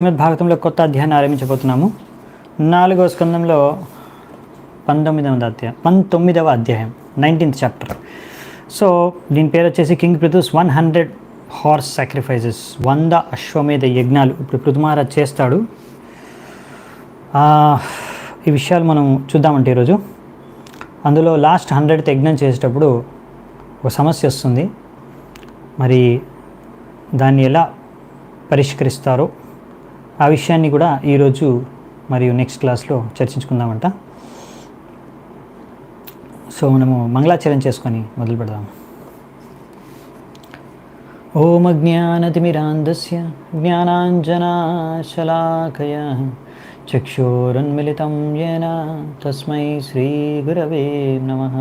శ్రీమద్భాగవతంలో కొత్త అధ్యాయాన్ని ఆరంభించబోతున్నాము. 4వ స్కందంలో 19వ అధ్యాయం 19th చాప్టర్. సో దీని పేరు వచ్చేసి కింగ్ పృథుస్ 100 హార్స్ సాక్రిఫైజెస్, 100 అశ్వమేధ యజ్ఞాలు ఇప్పుడు పృథు మహారాజ్ చేస్తాడు. ఈ విషయాలు మనం చూద్దామంటే ఈరోజు అందులో లాస్ట్ 100th యజ్ఞం చేసేటప్పుడు ఒక సమస్య వస్తుంది. మరి దాన్ని ఎలా పరిష్కరిస్తారో ఆ విషయాన్ని కూడా ఈరోజు మరియు నెక్స్ట్ క్లాస్లో చర్చించుకుందామంట. సో మనము మంగళాచరణ చేసుకొని మొదలు పెడదాం. ఓం అజ్ఞానతిమిరాంధస్య జ్ఞానాంజనాశలాకయ చక్షురున్మిళితం యేన తస్మై శ్రీగురవే నమః.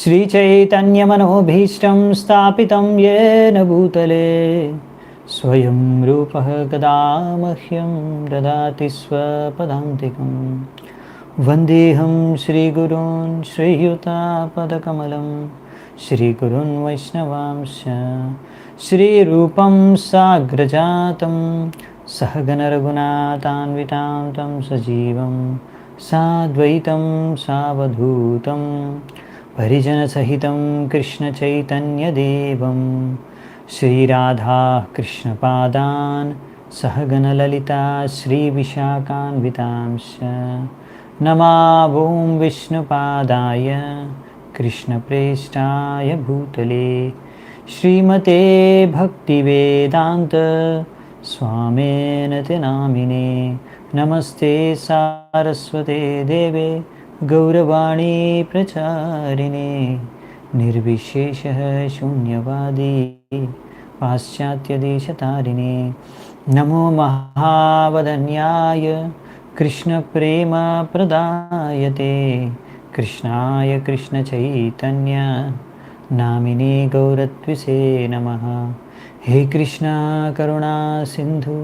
శ్రీచైతన్యమనోభీష్టం స్థాపితం యేన భూతలే స్వయం రూపః కదా మహ్యం దదాతి స్వపదాంతికం. వందేహం శ్రీగురూన్ శ్రీయుతాపదకమలం శ్రీగురున్ వైష్ణవాంశ శ్రీరూపం సాగ్రజాతం సహగణ రఘునాథాన్వితాం తం సజీవం సాద్వైతం సావధూతం పరిజనసహితం కృష్ణచైతన్యదేవం శ్రీరాధా కృష్ణపాదాన్ సహగణలలితా శ్రీవిశాఖాన్వితాంశ నమా ఓం విష్ణుపాదాయ కృష్ణప్రేష్టాయ భూతలే శ్రీమతే భక్తివేదాంత స్వామినతి నామినే. నమస్తే సారస్వతే దేవే గౌరవాణీ ప్రచారిణే నిర్విశేష శూన్యవాది పాశ్చాత్యదేశతారిణే. నమో మహావదన్యాయ కృష్ణప్రేమ ప్రదాయతే కృష్ణాయ కృష్ణచైతన్య నామినే గౌరత్విసే నమః. హే కృష్ణ కరుణా సింధు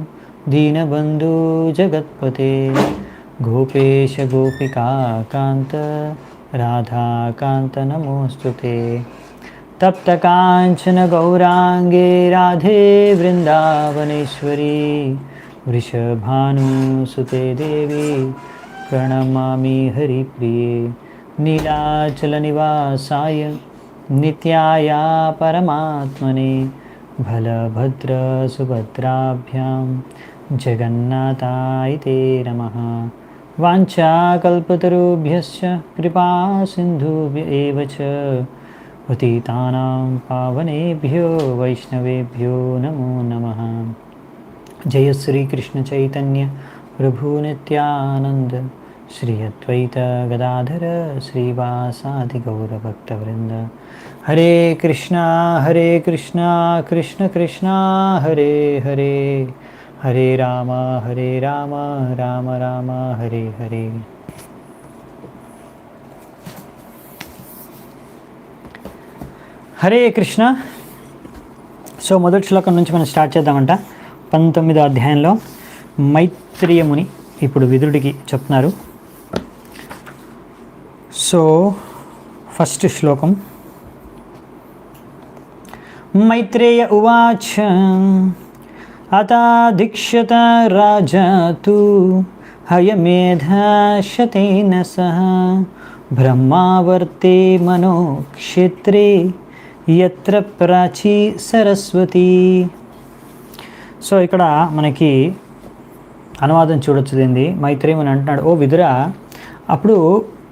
దీనబంధు జగత్పతే గోపేశ గోపికా కాంత రాధాకాంత నమోస్తుతే. తప్త కాంచన గౌరాంగే రాధే వృందావనేశ్వరి వృషభానుసుతే దేవి ప్రణమామి హరిప్రియే. నీలాచల నివాసాయ నిత్యాయ పరమాత్మనే బలభద్ర సుభద్రాభ్యాం జగన్నాథాయ తే నమః. వాంఛాకల్పతరుభ్యశ్చ కృపా సింధుభ్య ఏవ చ పతితానాం పావనేభ్యో వైష్ణవేభ్యో నమో నమః. జయ శ్రీకృష్ణ చైతన్య ప్రభు నిత్యానంద శ్రీ అద్వైత గదాధర శ్రీవాసాది గౌరభక్తవృంద. హరే కృష్ణ కృష్ణ కృష్ణ హరే హరే హరే రామ రామ రామ హరే హరే. హరే కృష్ణ. సో మొదటి శ్లోకం నుంచి మనం స్టార్ట్ చేద్దామంట. 19వ అధ్యాయంలో మైత్రేయ ముని ఇప్పుడు విదురుడికి చెప్తున్నారు. సో ఫస్ట్ శ్లోకం. మైత్రేయ ఉవాచ అతాదిక్ష్యత రాజా తు హయమేధశతేన సహ బ్రహ్మావర్తే మనోక్షేత్రే యత్ర ప్రాచీ సరస్వతి. సో ఇక్కడ మనకి అనువాదం చూడొచ్చు. దీన్ని మైత్రేయుని అంటున్నాడు, ఓ విదురా, అప్పుడు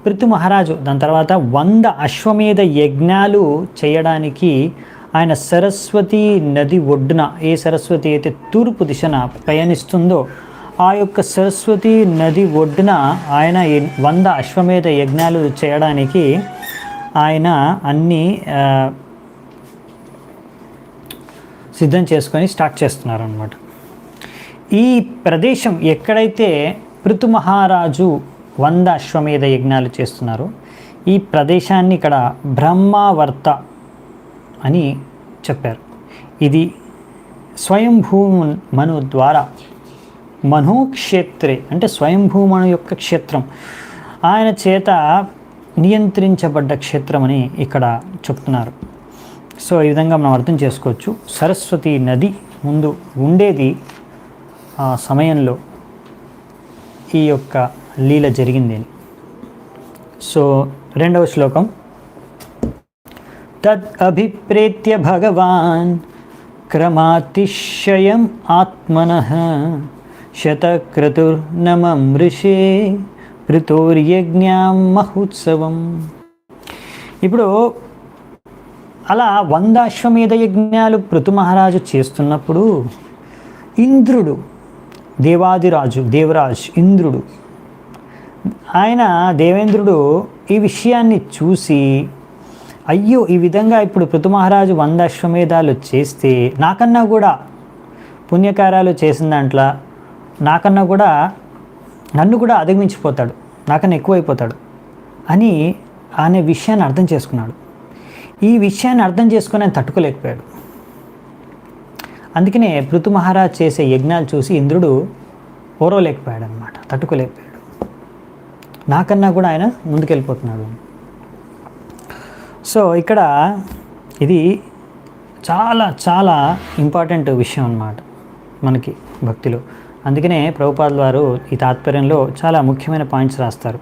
పృథు మహారాజు దాని తర్వాత 100 అశ్వమేధ యజ్ఞాలు చేయడానికి ఆయన సరస్వతి నది ఒడ్డున, ఏ సరస్వతి అయితే తూర్పు దిశన పయనిస్తుందో ఆ యొక్క సరస్వతి నది ఒడ్డున ఆయన 100 అశ్వమేధ యజ్ఞాలు చేయడానికి ఆయన అన్నీ సిద్ధం చేసుకొని స్టార్ట్ చేస్తున్నారు అన్నమాట. ఈ ప్రదేశం ఎక్కడైతే పృథు మహారాజు 100 అశ్వమేధ యజ్ఞాలు చేస్తున్నారో ఈ ప్రదేశాన్ని ఇక్కడ బ్రహ్మావర్త అని చెప్పారు. ఇది స్వయంభూమను ద్వారా మనోక్షేత్రే అంటే స్వయంభూమను యొక్క క్షేత్రం, ఆయన చేత నియంత్రించబడ్డ క్షేత్రం అని ఇక్కడ చెప్తున్నారు. సో ఈ విధంగా మనం అర్థం చేసుకోవచ్చు. సరస్వతి నది ముందు ఉండేది ఆ సమయంలో ఈ యొక్క లీల జరిగింది. సో రెండవ శ్లోకం, తద్ అభిప్రేత్య భగవాన్ క్రమాతిశయం ఆత్మనః శతక్రతుర్నమమృషే పృతోర్యజ్ఞాం మహోత్సవం. ఇప్పుడు అలా 100 అశ్వమేధ యజ్ఞాలు పృథు మహారాజు చేస్తున్నప్పుడు ఇంద్రుడు, దేవరాజ్ ఇంద్రుడు, ఆయన దేవేంద్రుడు ఈ విషయాన్ని చూసి, అయ్యో ఈ విధంగా ఇప్పుడు పృథు మహారాజు 100 అశ్వమేధాలు చేస్తే నాకన్నా కూడా పుణ్యకార్యాలు చేసిన దాంట్లో నాకన్నా కూడా నన్ను కూడా అధిగమించిపోతాడు, నాకన్నా ఎక్కువైపోతాడు అని అనే విషయాన్ని అర్థం చేసుకున్నాడు. ఈ విషయాన్ని అర్థం చేసుకుని ఆయన తట్టుకోలేకపోయాడు. అందుకనే పృథు మహారాజ్ చేసే యజ్ఞాలు చూసి ఇంద్రుడు ఓరవలేకపోయాడు అనమాట, తట్టుకోలేకపోయాడు. నాకన్నా కూడా ఆయన ముందుకెళ్ళిపోతున్నాడు. సో ఇక్కడ ఇది చాలా చాలా ఇంపార్టెంట్ విషయం అన్నమాట మనకి భక్తిలో. అందుకనే ప్రభుపాదుల వారు ఈ తాత్పర్యంలో చాలా ముఖ్యమైన పాయింట్స్ రాస్తారు.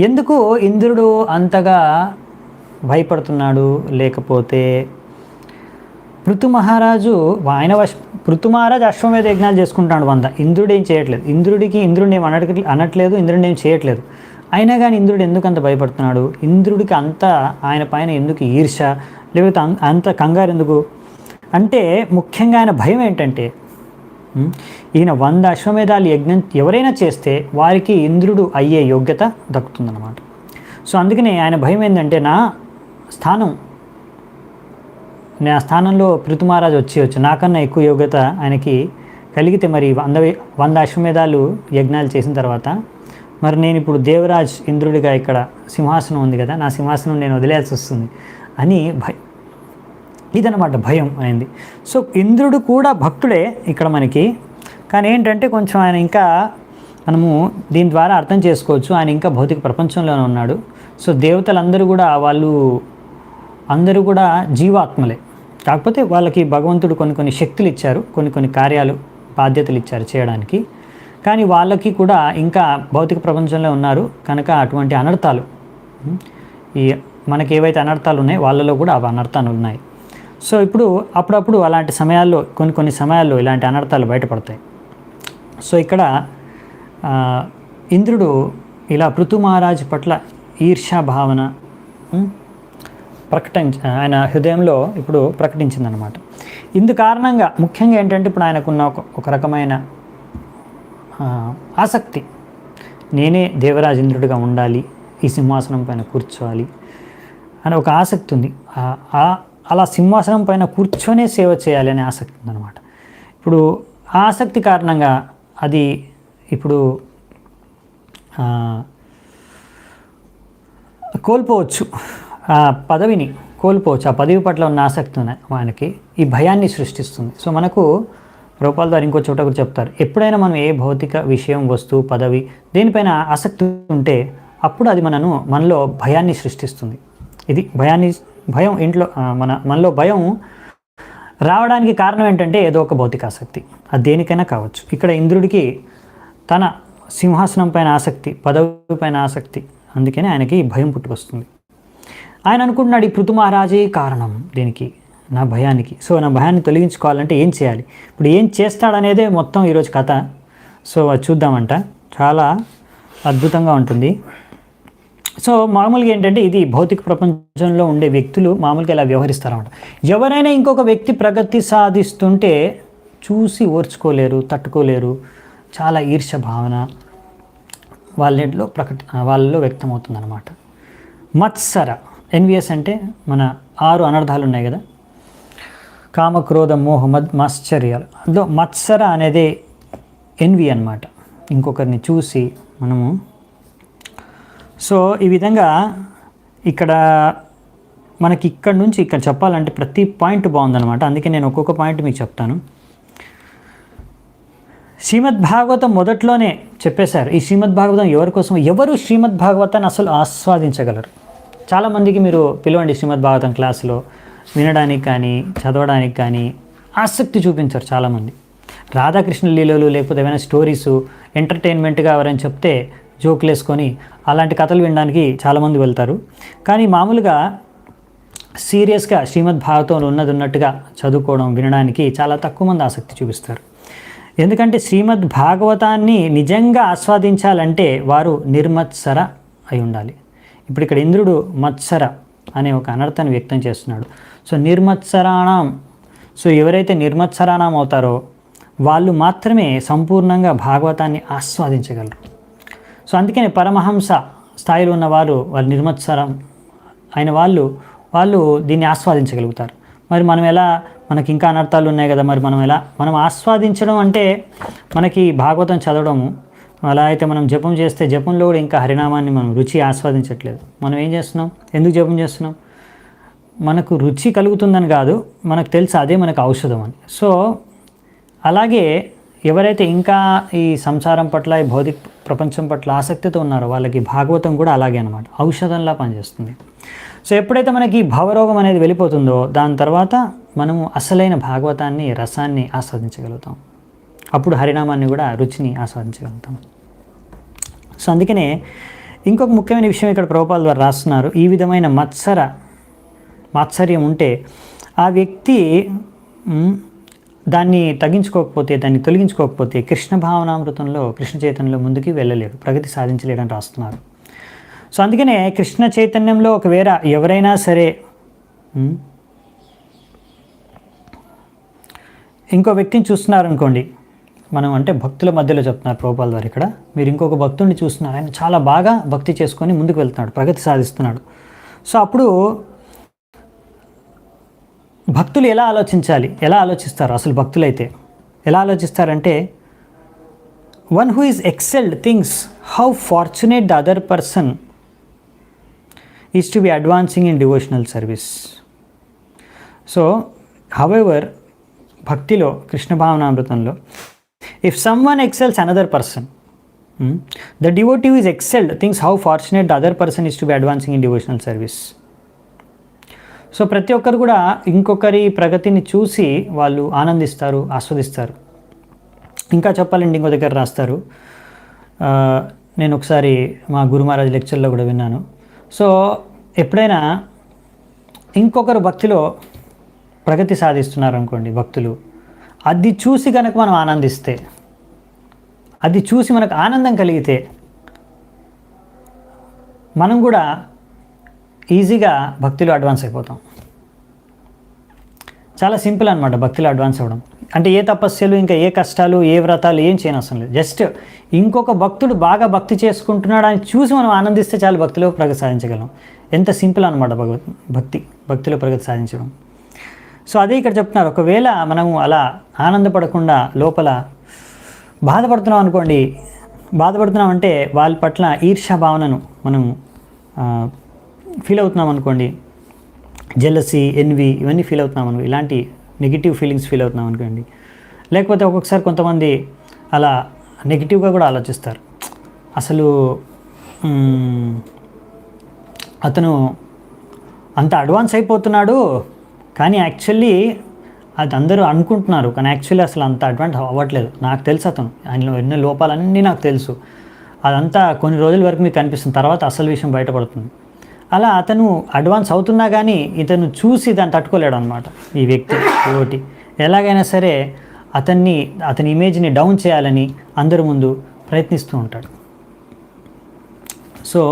ఎందుకు ఇంద్రుడు అంతగా భయపడుతున్నాడు, లేకపోతే పృథు మహారాజు అశ్వమేధ యజ్ఞాలు చేసుకుంటాడు 100, ఇంద్రుడు ఏం చేయట్లేదు. ఇంద్రుడిని ఏం అనట్లేదు, ఇంద్రుడిని ఏం చేయట్లేదు. అయినా కానీ ఇంద్రుడు ఎందుకు అంత భయపడుతున్నాడు? ఇంద్రుడికి అంత ఆయన పైన ఎందుకు ఈర్ష్య, లేకపోతే అంత కంగారు ఎందుకు అంటే ముఖ్యంగా ఆయన భయం ఏంటంటే, ఈయన 100 అశ్వమేధాలు యజ్ఞం ఎవరైనా చేస్తే వారికి ఇంద్రుడు అయ్యే యోగ్యత దక్కుతుందన్నమాట. సో అందుకనే ఆయన భయం ఏంటంటే, నా స్థానంలో పృథు మహారాజు వచ్చి నాకన్నా ఎక్కువ యోగ్యత ఆయనకి కలిగితే, మరి 100 అశ్వమేధాలు యజ్ఞాలు చేసిన తర్వాత మరి నేను ఇప్పుడు దేవరాజ్ ఇంద్రుడిగా ఇక్కడ సింహాసనం ఉంది కదా, నా సింహాసనం నేను వదిలేయాల్సి వస్తుంది అని ఇదనమాట భయం అయింది. సో ఇంద్రుడు కూడా భక్తుడే ఇక్కడ మనకి, కానీ ఏంటంటే కొంచెం ఆయన ఇంకా మనము దీని ద్వారా అర్థం చేసుకోవచ్చు, ఆయన ఇంకా భౌతిక ప్రపంచంలోనే ఉన్నాడు. సో దేవతలందరూ కూడా అందరూ కూడా జీవాత్మలే, కాకపోతే వాళ్ళకి భగవంతుడు కొన్ని శక్తులు ఇచ్చారు, కొన్ని కార్యాలు బాధ్యతలు ఇచ్చారు చేయడానికి. కానీ వాళ్ళకి కూడా ఇంకా భౌతిక ప్రపంచంలో ఉన్నారు కనుక అటువంటి అనర్థాలు, ఈ మనకి ఏవైతే అనర్థాలు ఉన్నాయో వాళ్ళలో కూడా అవి అనర్థాలు ఉన్నాయి. సో ఇప్పుడు అప్పుడప్పుడు అలాంటి సమయాల్లో కొన్ని సమయాల్లో ఇలాంటి అనర్థాలు బయటపడతాయి. సో ఇక్కడ ఇంద్రుడు ఇలా పృథు మహారాజు పట్ల ఈర్ష్యా భావన ఆయన హృదయంలో ఇప్పుడు ప్రకటించిందనమాట. ఇందు కారణంగా ముఖ్యంగా ఏంటంటే ఇప్పుడు ఆయనకున్న ఒక రకమైన ఆసక్తి, నేనే దేవరాజేంద్రుడిగా ఉండాలి, ఈ సింహాసనం పైన కూర్చోవాలి అని ఒక ఆసక్తి ఉంది. అలా సింహాసనం పైన కూర్చొనే సేవ చేయాలి అనే ఆసక్తి ఉందన్నమాట. ఇప్పుడు ఆ ఆసక్తి కారణంగా అది ఇప్పుడు కోల్పోవచ్చు, ఆ పదవిని కోల్పోవచ్చు. ఆ పదవి పట్ల ఉన్న ఆసక్తి ఆయనకి ఈ భయాన్ని సృష్టిస్తుంది. సో మనకు ప్రభుపాదుల వారు ఇంకో చోట కూడా చెప్తారు, ఎప్పుడైనా మనం ఏ భౌతిక విషయం, వస్తువు, పదవి దేనిపైన ఆసక్తి ఉంటే అప్పుడు అది మనలో భయాన్ని సృష్టిస్తుంది. ఇది భయం ఇంట్లో మనలో భయం రావడానికి కారణం ఏంటంటే ఏదో ఒక భౌతిక ఆసక్తి, అది దేనికైనా కావచ్చు. ఇక్కడ ఇంద్రుడికి తన సింహాసనం పైన ఆసక్తి, పదవి పైన ఆసక్తి, అందుకనే ఆయనకి భయం పుట్టుకొస్తుంది. ఆయన అనుకుంటున్నాడు ఈ పృథు మహారాజే కారణం దీనికి, నా భయానికి. సో నా భయాన్ని తొలగించుకోవాలంటే ఏం చేయాలి, ఇప్పుడు ఏం చేస్తాడనేదే మొత్తం ఈరోజు కథ. సో అది చూద్దామంట, చాలా అద్భుతంగా ఉంటుంది. సో మామూలుగా ఏంటంటే ఇది భౌతిక ప్రపంచంలో ఉండే వ్యక్తులు మామూలుగా ఇలా వ్యవహరిస్తారన్నమాట. ఎవరైనా ఇంకొక వ్యక్తి ప్రగతి సాధిస్తుంటే చూసి ఓర్చుకోలేరు, తట్టుకోలేరు, చాలా ఈర్ష్య భావన వాళ్ళలో వ్యక్తమవుతుందన్నమాట. మత్సర, ఎన్విఎస్ అంటే మన 6 అనర్థాలు ఉన్నాయి కదా, కామ, క్రోధ, మోహ, మాశ్చర్యాలు. అందులో మత్సర అనేది ఎన్వి అన్నమాట, ఇంకొకరిని చూసి మనము. సో ఈ విధంగా ఇక్కడ మనకి ఇక్కడ నుంచి ఇక్కడ చెప్పాలంటే ప్రతి పాయింట్ బాగుందన్నమాట. అందుకే నేను ఒక్కొక్క పాయింట్ మీకు చెప్తాను. శ్రీమద్ భాగవతం మొదట్లోనే చెప్పేశారు, ఈ శ్రీమద్ భాగవతం ఎవరి కోసం, ఎవరు శ్రీమద్ భాగవతాన్ని అసలు ఆస్వాదించగలరు. చాలామందికి మీరు పిలవండి శ్రీమద్ భాగవతం క్లాసులో, వినడానికి కానీ చదవడానికి కానీ ఆసక్తి చూపించారు చాలామంది. రాధాకృష్ణ లీలలు లేకపోతే ఏమైనా స్టోరీసు ఎంటర్టైన్మెంట్గా ఎవరైనా చెప్తే జోకులు వేసుకొని అలాంటి కథలు వినడానికి చాలామంది వెళ్తారు. కానీ మామూలుగా సీరియస్గా శ్రీమద్ భాగవతంలో ఉన్నట్టుగా చదువుకోవడం వినడానికి చాలా తక్కువ మంది ఆసక్తి చూపిస్తారు. ఎందుకంటే శ్రీమద్ భాగవతాన్ని నిజంగా ఆస్వాదించాలంటే వారు నిర్మత్సర అయి ఉండాలి. ఇప్పుడు ఇక్కడ ఇంద్రుడు మత్సర అనే ఒక అనర్థాన్ని వ్యక్తం చేస్తున్నాడు. సో నిర్మత్సరాణం, సో ఎవరైతే నిర్మత్సరాణం అవుతారో వాళ్ళు మాత్రమే సంపూర్ణంగా భాగవతాన్ని ఆస్వాదించగలరు. సో అందుకని పరమహంస స్థాయిలో ఉన్నవారు వాళ్ళు నిర్మత్సరం అయిన వాళ్ళు దీన్ని ఆస్వాదించగలుగుతారు. మరి మనం ఎలా, మనకి ఇంకా అనర్థాలు ఉన్నాయి కదా, మరి మనం ఆస్వాదించడం అంటే మనకి భాగవతం చదవడము, అలా అయితే మనం జపం చేస్తే జపంలో కూడా ఇంకా హరినామాన్ని మనం రుచి ఆస్వాదించట్లేదు. మనం ఏం చేస్తున్నాం, ఎందుకు జపం చేస్తున్నాం? మనకు రుచి కలుగుతుందని కాదు, మనకు తెలుసు అదే మనకు ఔషధం అని. సో అలాగే ఎవరైతే ఇంకా ఈ సంసారం పట్ల, ఈ భౌతిక ప్రపంచం పట్ల ఆసక్తితో ఉన్నారో వాళ్ళకి భాగవతం కూడా అలాగే అనమాట, ఔషధంలా పనిచేస్తుంది. సో ఎప్పుడైతే మనకి భవరోగం అనేది వెళ్ళిపోతుందో దాని తర్వాత మనము అసలైన భాగవతాన్ని, రసాన్ని ఆస్వాదించగలుగుతాం. అప్పుడు హరినామాన్ని కూడా రుచిని ఆస్వాదించగలుగుతాం. సో అందుకనే ఇంకొక ముఖ్యమైన విషయం ఇక్కడ ప్రభుపాదుల ద్వారా రాస్తున్నారు. ఈ విధమైన మాత్సర్యం ఉంటే ఆ వ్యక్తి దాన్ని తగ్గించుకోకపోతే, దాన్ని తొలగించుకోకపోతే కృష్ణ భావనామృతంలో, కృష్ణ చైతన్యంలో ముందుకు వెళ్ళలేడు, ప్రగతి సాధించలేడని రాస్తున్నారు. సో అందుకనే కృష్ణ చైతన్యంలో ఒకవేళ ఎవరైనా సరే ఇంకో వ్యక్తిని చూస్తున్నారనుకోండి, మనం అంటే భక్తుల మధ్యలో చెప్తున్నారు ప్రభుపాదుల ద్వారా ఇక్కడ, మీరు ఇంకొక భక్తుడిని చూస్తున్నారు, ఆయన చాలా బాగా భక్తి చేసుకొని ముందుకు వెళ్తున్నాడు, ప్రగతి సాధిస్తున్నాడు. సో అప్పుడు భక్తులు ఎలా ఆలోచించాలి, ఎలా ఆలోచిస్తారు? అసలు భక్తులైతే ఎలా ఆలోచిస్తారంటే, one who is excelled things how fortunate the other person is to be advancing in devotional service. So however భక్తిలో, కృష్ణ భావనామృతంలో, if someone excels another person, the devotee is excelled things how fortunate the other person is to be advancing in devotional service. So ప్రతి ఒక్కరు కూడా ఇంకొకరి ప్రగతిని చూసి వాళ్ళు ఆనందిస్తారు, ఆస్వాదిస్తారు. ఇంకా చెప్పాలంటే ఇంకో దగ్గర రాస్తారు, నేను ఒకసారి మా గురు మహారాజ్ లెక్చర్లో కూడా విన్నాను. సో ఎప్పుడైనా ఇంకొకరు భక్తిలో ప్రగతి సాధిస్తున్నారు అనుకోండి భక్తులు, అది చూసి కనుక మనం ఆనందిస్తే, అది చూసి మనకు ఆనందం కలిగితే మనం కూడా ఈజీగా భక్తిలో అడ్వాన్స్ అయిపోతాం. చాలా సింపుల్ అనమాట భక్తిలో అడ్వాన్స్ అవ్వడం అంటే. ఏ తపస్యలు, ఇంకా ఏ కష్టాలు, ఏ వ్రతాలు ఏం చేయనవసరం లేదు. జస్ట్ ఇంకొక భక్తుడు బాగా భక్తి చేసుకుంటున్నాడు అని చూసి మనం ఆనందిస్తే చాలు, భక్తిలో ప్రగతి సాధించగలం. ఎంత సింపుల్ అనమాట భక్తిలో ప్రగతి సాధించడం. సో అదే ఇక్కడ చెప్తున్నారు, ఒకవేళ మనము అలా ఆనందపడకుండా లోపల బాధపడుతున్నాం అనుకోండి, బాధపడుతున్నాం అంటే వాళ్ళ పట్ల ఈర్ష్యా భావనను మనం ఫీల్ అవుతున్నాం అనుకోండి, జెలసీ, ఎన్వి ఇవన్నీ ఫీల్ అవుతున్నాం అనుకో, ఇలాంటి నెగిటివ్ ఫీలింగ్స్ ఫీల్ అవుతున్నాం అనుకోండి. లేకపోతే ఒక్కొక్కసారి కొంతమంది అలా నెగిటివ్గా కూడా ఆలోచిస్తారు. అసలు అతను అంత అడ్వాన్స్ అయిపోతున్నాడు, కానీ యాక్చువల్లీ అది అందరూ అనుకుంటున్నారు, కానీ యాక్చువల్లీ అసలు అంత అడ్వాన్స్ అవ్వట్లేదు. నాకు తెలుసు అతను, ఆయనలో ఎన్నో లోపాలన్నీ నాకు తెలుసు. అదంతా కొన్ని రోజుల వరకు మీకు కనిపిస్తుంది, తర్వాత అసలు విషయం బయటపడుతుంది. అలా అతను అడ్వాన్స్ అవుతున్నా కానీ ఇతను చూసి దాన్ని తట్టుకోలేడు అనమాట. ఈ వ్యక్తి ఒకటి ఎలాగైనా సరే అతని ఇమేజ్ని డౌన్ చేయాలని అందరి ముందు ప్రయత్నిస్తూ ఉంటాడు. సో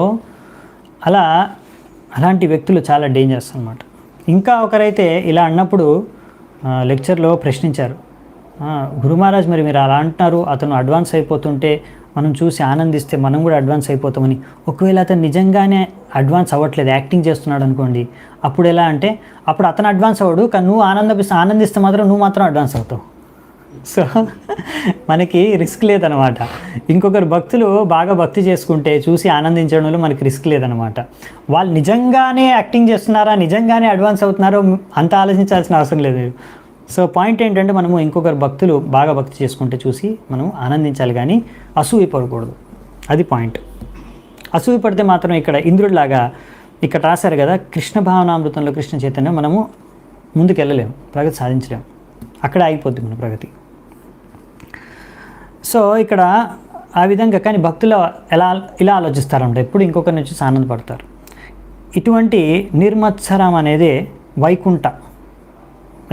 అలాంటి వ్యక్తులు చాలా డేంజరస్ అనమాట. ఇంకా ఒకరైతే ఇలా అన్నప్పుడు లెక్చర్లో ప్రశ్నించారు, గురు మహారాజ్ మరి మీరు అలా అంటున్నారు, అతను అడ్వాన్స్ అయిపోతుంటే మనం చూసి ఆనందిస్తే మనం కూడా అడ్వాన్స్ అయిపోతామని. ఒకవేళ అతను నిజంగానే అడ్వాన్స్ అవ్వట్లేదు, యాక్టింగ్ చేస్తున్నాడు అనుకోండి, అప్పుడు ఎలా అంటే అప్పుడు అతను అడ్వాన్స్ అవ్వడు, కానీ నువ్వు ఆనందిస్తే మాత్రం నువ్వు మాత్రం అడ్వాన్స్ అవుతావు. సో మనకి రిస్క్ లేదనమాట. ఇంకొకరు భక్తులు బాగా భక్తి చేసుకుంటే చూసి ఆనందించడంలో మనకి రిస్క్ లేదనమాట. వాళ్ళు నిజంగానే యాక్టింగ్ చేస్తున్నారా, నిజంగానే అడ్వాన్స్ అవుతున్నారో అంత ఆలోచించాల్సిన అవసరం లేదు. సో పాయింట్ ఏంటంటే మనము ఇంకొకరు భక్తులు బాగా భక్తి చేసుకుంటే చూసి మనం ఆనందించాలి, కానీ అసూయ పడకూడదు. అది పాయింట్. అసూయ పడితే మాత్రం ఇక్కడ ఇంద్రుడిలాగా ఇక్కడ రాశారు కదా, కృష్ణ భావనామృతంలో కృష్ణ చైతన్యం, మనము ముందుకు వెళ్ళలేము, ప్రగతి సాధించలేము, అక్కడే ఆగిపోద్ది మన ప్రగతి. సో ఇక్కడ ఆ విధంగా, కానీ భక్తులు ఇలా ఆలోచిస్తారంట, ఎప్పుడు ఇంకొకరిని వచ్చి ఆనందపడతారు. ఇటువంటి నిర్మత్సరం అనేది వైకుంఠ.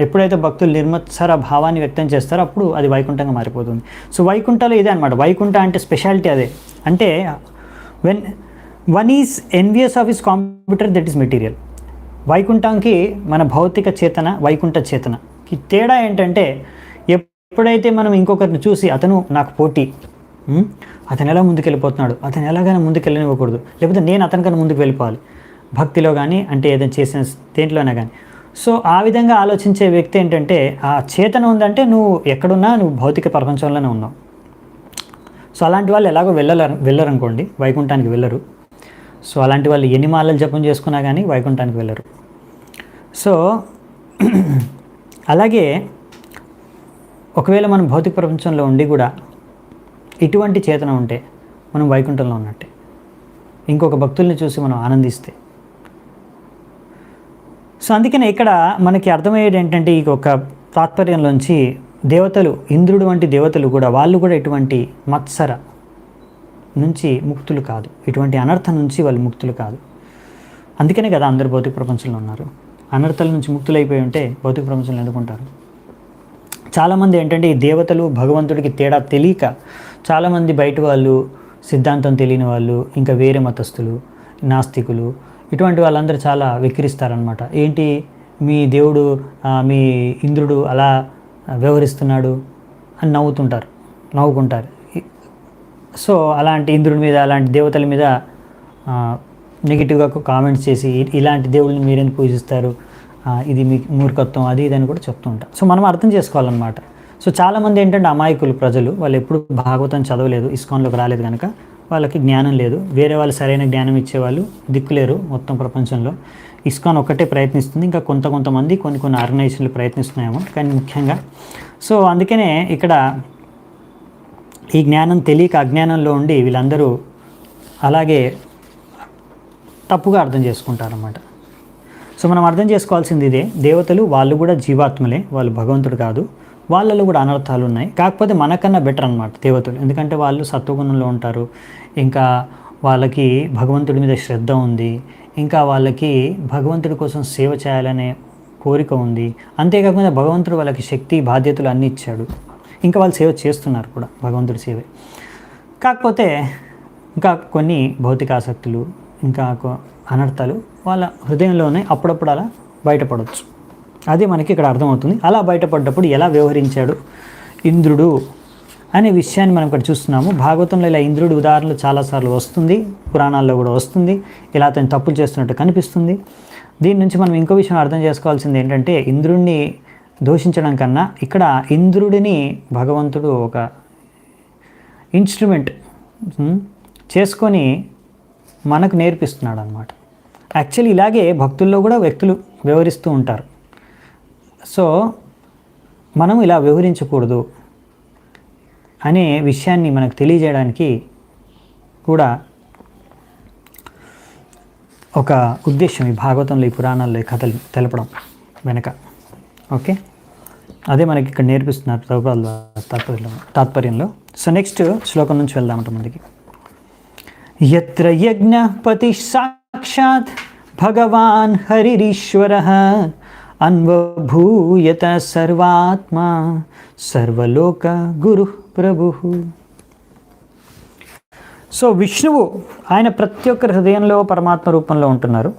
ఎప్పుడైతే భక్తులు నిర్మత్సర భావాన్ని వ్యక్తం చేస్తారో అప్పుడు అది వైకుంఠంగా మారిపోతుంది. సో వైకుంఠలో ఇదే అనమాట. వైకుంఠ అంటే స్పెషాలిటీ అదే. అంటే when one is envious of his computer, that is material. వైకుంఠంకి మన భౌతిక చేతన, వైకుంఠ చేతనకి తేడా ఏంటంటే, ఎప్పుడైతే మనం ఇంకొకరిని చూసి అతను నాకు పోటీ, అతను ఎలా ముందుకెళ్ళిపోతున్నాడు, అతను ఎలాగైనా ముందుకెళ్ళనివ్వకూడదు, లేకపోతే నేను అతనికన్నా ముందుకు వెళ్ళిపోవాలి, భక్తిలో కానీ అంటే ఏదైనా చేసిన దేంట్లోనే కానీ. సో ఆ విధంగా ఆలోచించే వ్యక్తి ఏంటంటే, ఆ చేతన ఉందంటే నువ్వు ఎక్కడున్నా నువ్వు భౌతిక ప్రపంచంలోనే ఉన్నావు. సో అలాంటి వాళ్ళు ఎలాగో వెళ్ళరనుకోండి, వైకుంఠానికి వెళ్ళరు. సో అలాంటి వాళ్ళు ఎన్ని మాలలు జపం చేసుకున్నా కానీ వైకుంఠానికి వెళ్ళరు. సో అలాగే ఒకవేళ మనం భౌతిక ప్రపంచంలో ఉండి కూడా ఇటువంటి చేతన ఉంటే మనం వైకుంఠంలో ఉన్నట్టే. ఇంకొక భక్తుల్ని చూసి మనం ఆనందిస్తే. సో అందుకనే ఇక్కడ మనకి అర్థమయ్యేది ఏంటంటే, ఈ ఒక తాత్పర్యంలోంచి దేవతలు, ఇంద్రుడు వంటి దేవతలు కూడా, వాళ్ళు కూడా ఇటువంటి మత్సర నుంచి ముక్తులు కాదు, ఇటువంటి అనర్థం నుంచి వాళ్ళు ముక్తులు కాదు. అందుకనే కదా అందరు భౌతిక ప్రపంచంలో ఉన్నారు. అనర్థాల నుంచి ముక్తులైపోయి ఉంటే భౌతిక ప్రపంచంలో ఎందుకుంటారు? చాలామంది ఏంటంటే ఈ దేవతలు భగవంతుడికి తేడా తెలియక, చాలామంది బయట వాళ్ళు, సిద్ధాంతం తెలియని వాళ్ళు, ఇంకా వేరే మతస్థులు, నాస్తికులు, ఇటువంటి వాళ్ళందరూ చాలా వెక్కిరిస్తారనమాట. ఏంటి మీ దేవుడు, మీ ఇంద్రుడు అలా వ్యవహరిస్తున్నాడు అని నవ్వుకుంటారు. సో అలాంటి ఇంద్రుడి మీద, అలాంటి దేవతల మీద నెగిటివ్గా కామెంట్స్ చేసి, ఇలాంటి దేవుళ్ళని మీరెందుకు పూజిస్తారు, ఇది మీ మూర్ఖత్వం, అది ఇది అని కూడా చెప్తూ ఉంటారు. సో మనం అర్థం చేసుకోవాలన్నమాట. సో చాలామంది ఏంటంటే అమాయకులు ప్రజలు, వాళ్ళు ఎప్పుడు భాగవతం చదవలేదు, ఇస్కాన్లోకి రాలేదు కనుక వాళ్ళకి జ్ఞానం లేదు. వేరే వాళ్ళు సరైన జ్ఞానం ఇచ్చేవాళ్ళు దిక్కులేరు మొత్తం ప్రపంచంలో. ఇస్కాన్ ఒక్కటే ప్రయత్నిస్తుంది, ఇంకా కొంతమంది కొన్ని ఆర్గనైజేషన్లు ప్రయత్నిస్తున్నాయేమో, కానీ ముఖ్యంగా. సో అందుకనే ఇక్కడ ఈ జ్ఞానం తెలియక అజ్ఞానంలో ఉండి వీళ్ళందరూ అలాగే తప్పుగా అర్థం చేసుకుంటారన్నమాట. సో మనం అర్థం చేసుకోవాల్సింది ఇదే, దేవతలు వాళ్ళు కూడా జీవాత్మలే, వాళ్ళు భగవంతుడు కాదు, వాళ్ళలో కూడా అనర్థాలు ఉన్నాయి. కాకపోతే మనకన్నా బెటర్ అనమాట దేవతలు, ఎందుకంటే వాళ్ళు సత్వగుణంలో ఉంటారు, ఇంకా వాళ్ళకి భగవంతుడి మీద శ్రద్ధ ఉంది, ఇంకా వాళ్ళకి భగవంతుడి కోసం సేవ చేయాలనే కోరిక ఉంది. అంతేకాకుండా భగవంతుడు వాళ్ళకి శక్తి, బాధ్యతలు అన్నీ ఇచ్చాడు, ఇంకా వాళ్ళు సేవ చేస్తున్నారు కూడా, భగవంతుడి సేవే. కాకపోతే ఇంకా కొన్ని భౌతిక ఆసక్తులు, ఇంకా అనర్థాలు వాళ్ళ హృదయంలోనే అప్పుడప్పుడు అలా బయటపడవచ్చు. అది మనకి ఇక్కడ అర్థమవుతుంది. అలా బయటపడ్డప్పుడు ఎలా వ్యవహరించాడు ఇంద్రుడు అనే విషయాన్ని మనం ఇక్కడ చూస్తున్నాము. భాగవతంలో ఇలా ఇంద్రుడి ఉదాహరణలు చాలాసార్లు వస్తుంది, పురాణాల్లో కూడా వస్తుంది. ఇలా అతను తప్పులు చేస్తున్నట్టు కనిపిస్తుంది. దీని నుంచి మనం ఇంకో విషయం అర్థం చేసుకోవాల్సింది ఏంటంటే, ఇంద్రుడిని దూషించడం కన్నా ఇక్కడ ఇంద్రుడిని భగవంతుడు ఒక ఇన్స్ట్రుమెంట్ చేసుకొని మనకు నేర్పిస్తున్నాడు అన్నమాట. యాక్చువల్లీ ఇలాగే భక్తుల్లో కూడా వ్యక్తులు వ్యవహరిస్తూ ఉంటారు. సో మనం ఇలా వ్యవహరించకూడదు అనే విషయాన్ని మనకు తెలియజేయడానికి కూడా ఒక ఉద్దేశం ఈ భాగవతంలో, ఈ పురాణాల్లో ఈ కథలు తెలపడం వెనక. ఓకే, అదే మనకి ఇక్కడ నేర్పిస్తున్నారు తాత్పర్యంలో. సో నెక్స్ట్ శ్లోకం నుంచి వెళ్దామంట ముందుకి. యత్ర యజ్ఞపతి సాక్షాత్ భగవాన్ హరిరీశ్వరః అన్వభూయత సర్వాత్మా సర్వలోక గురు ప్రభుః. సో విష్ణువు ఆయన ప్రతి ఒక్కరి హృదయంలో పరమాత్మ రూపంలో ఉంటున్నారు.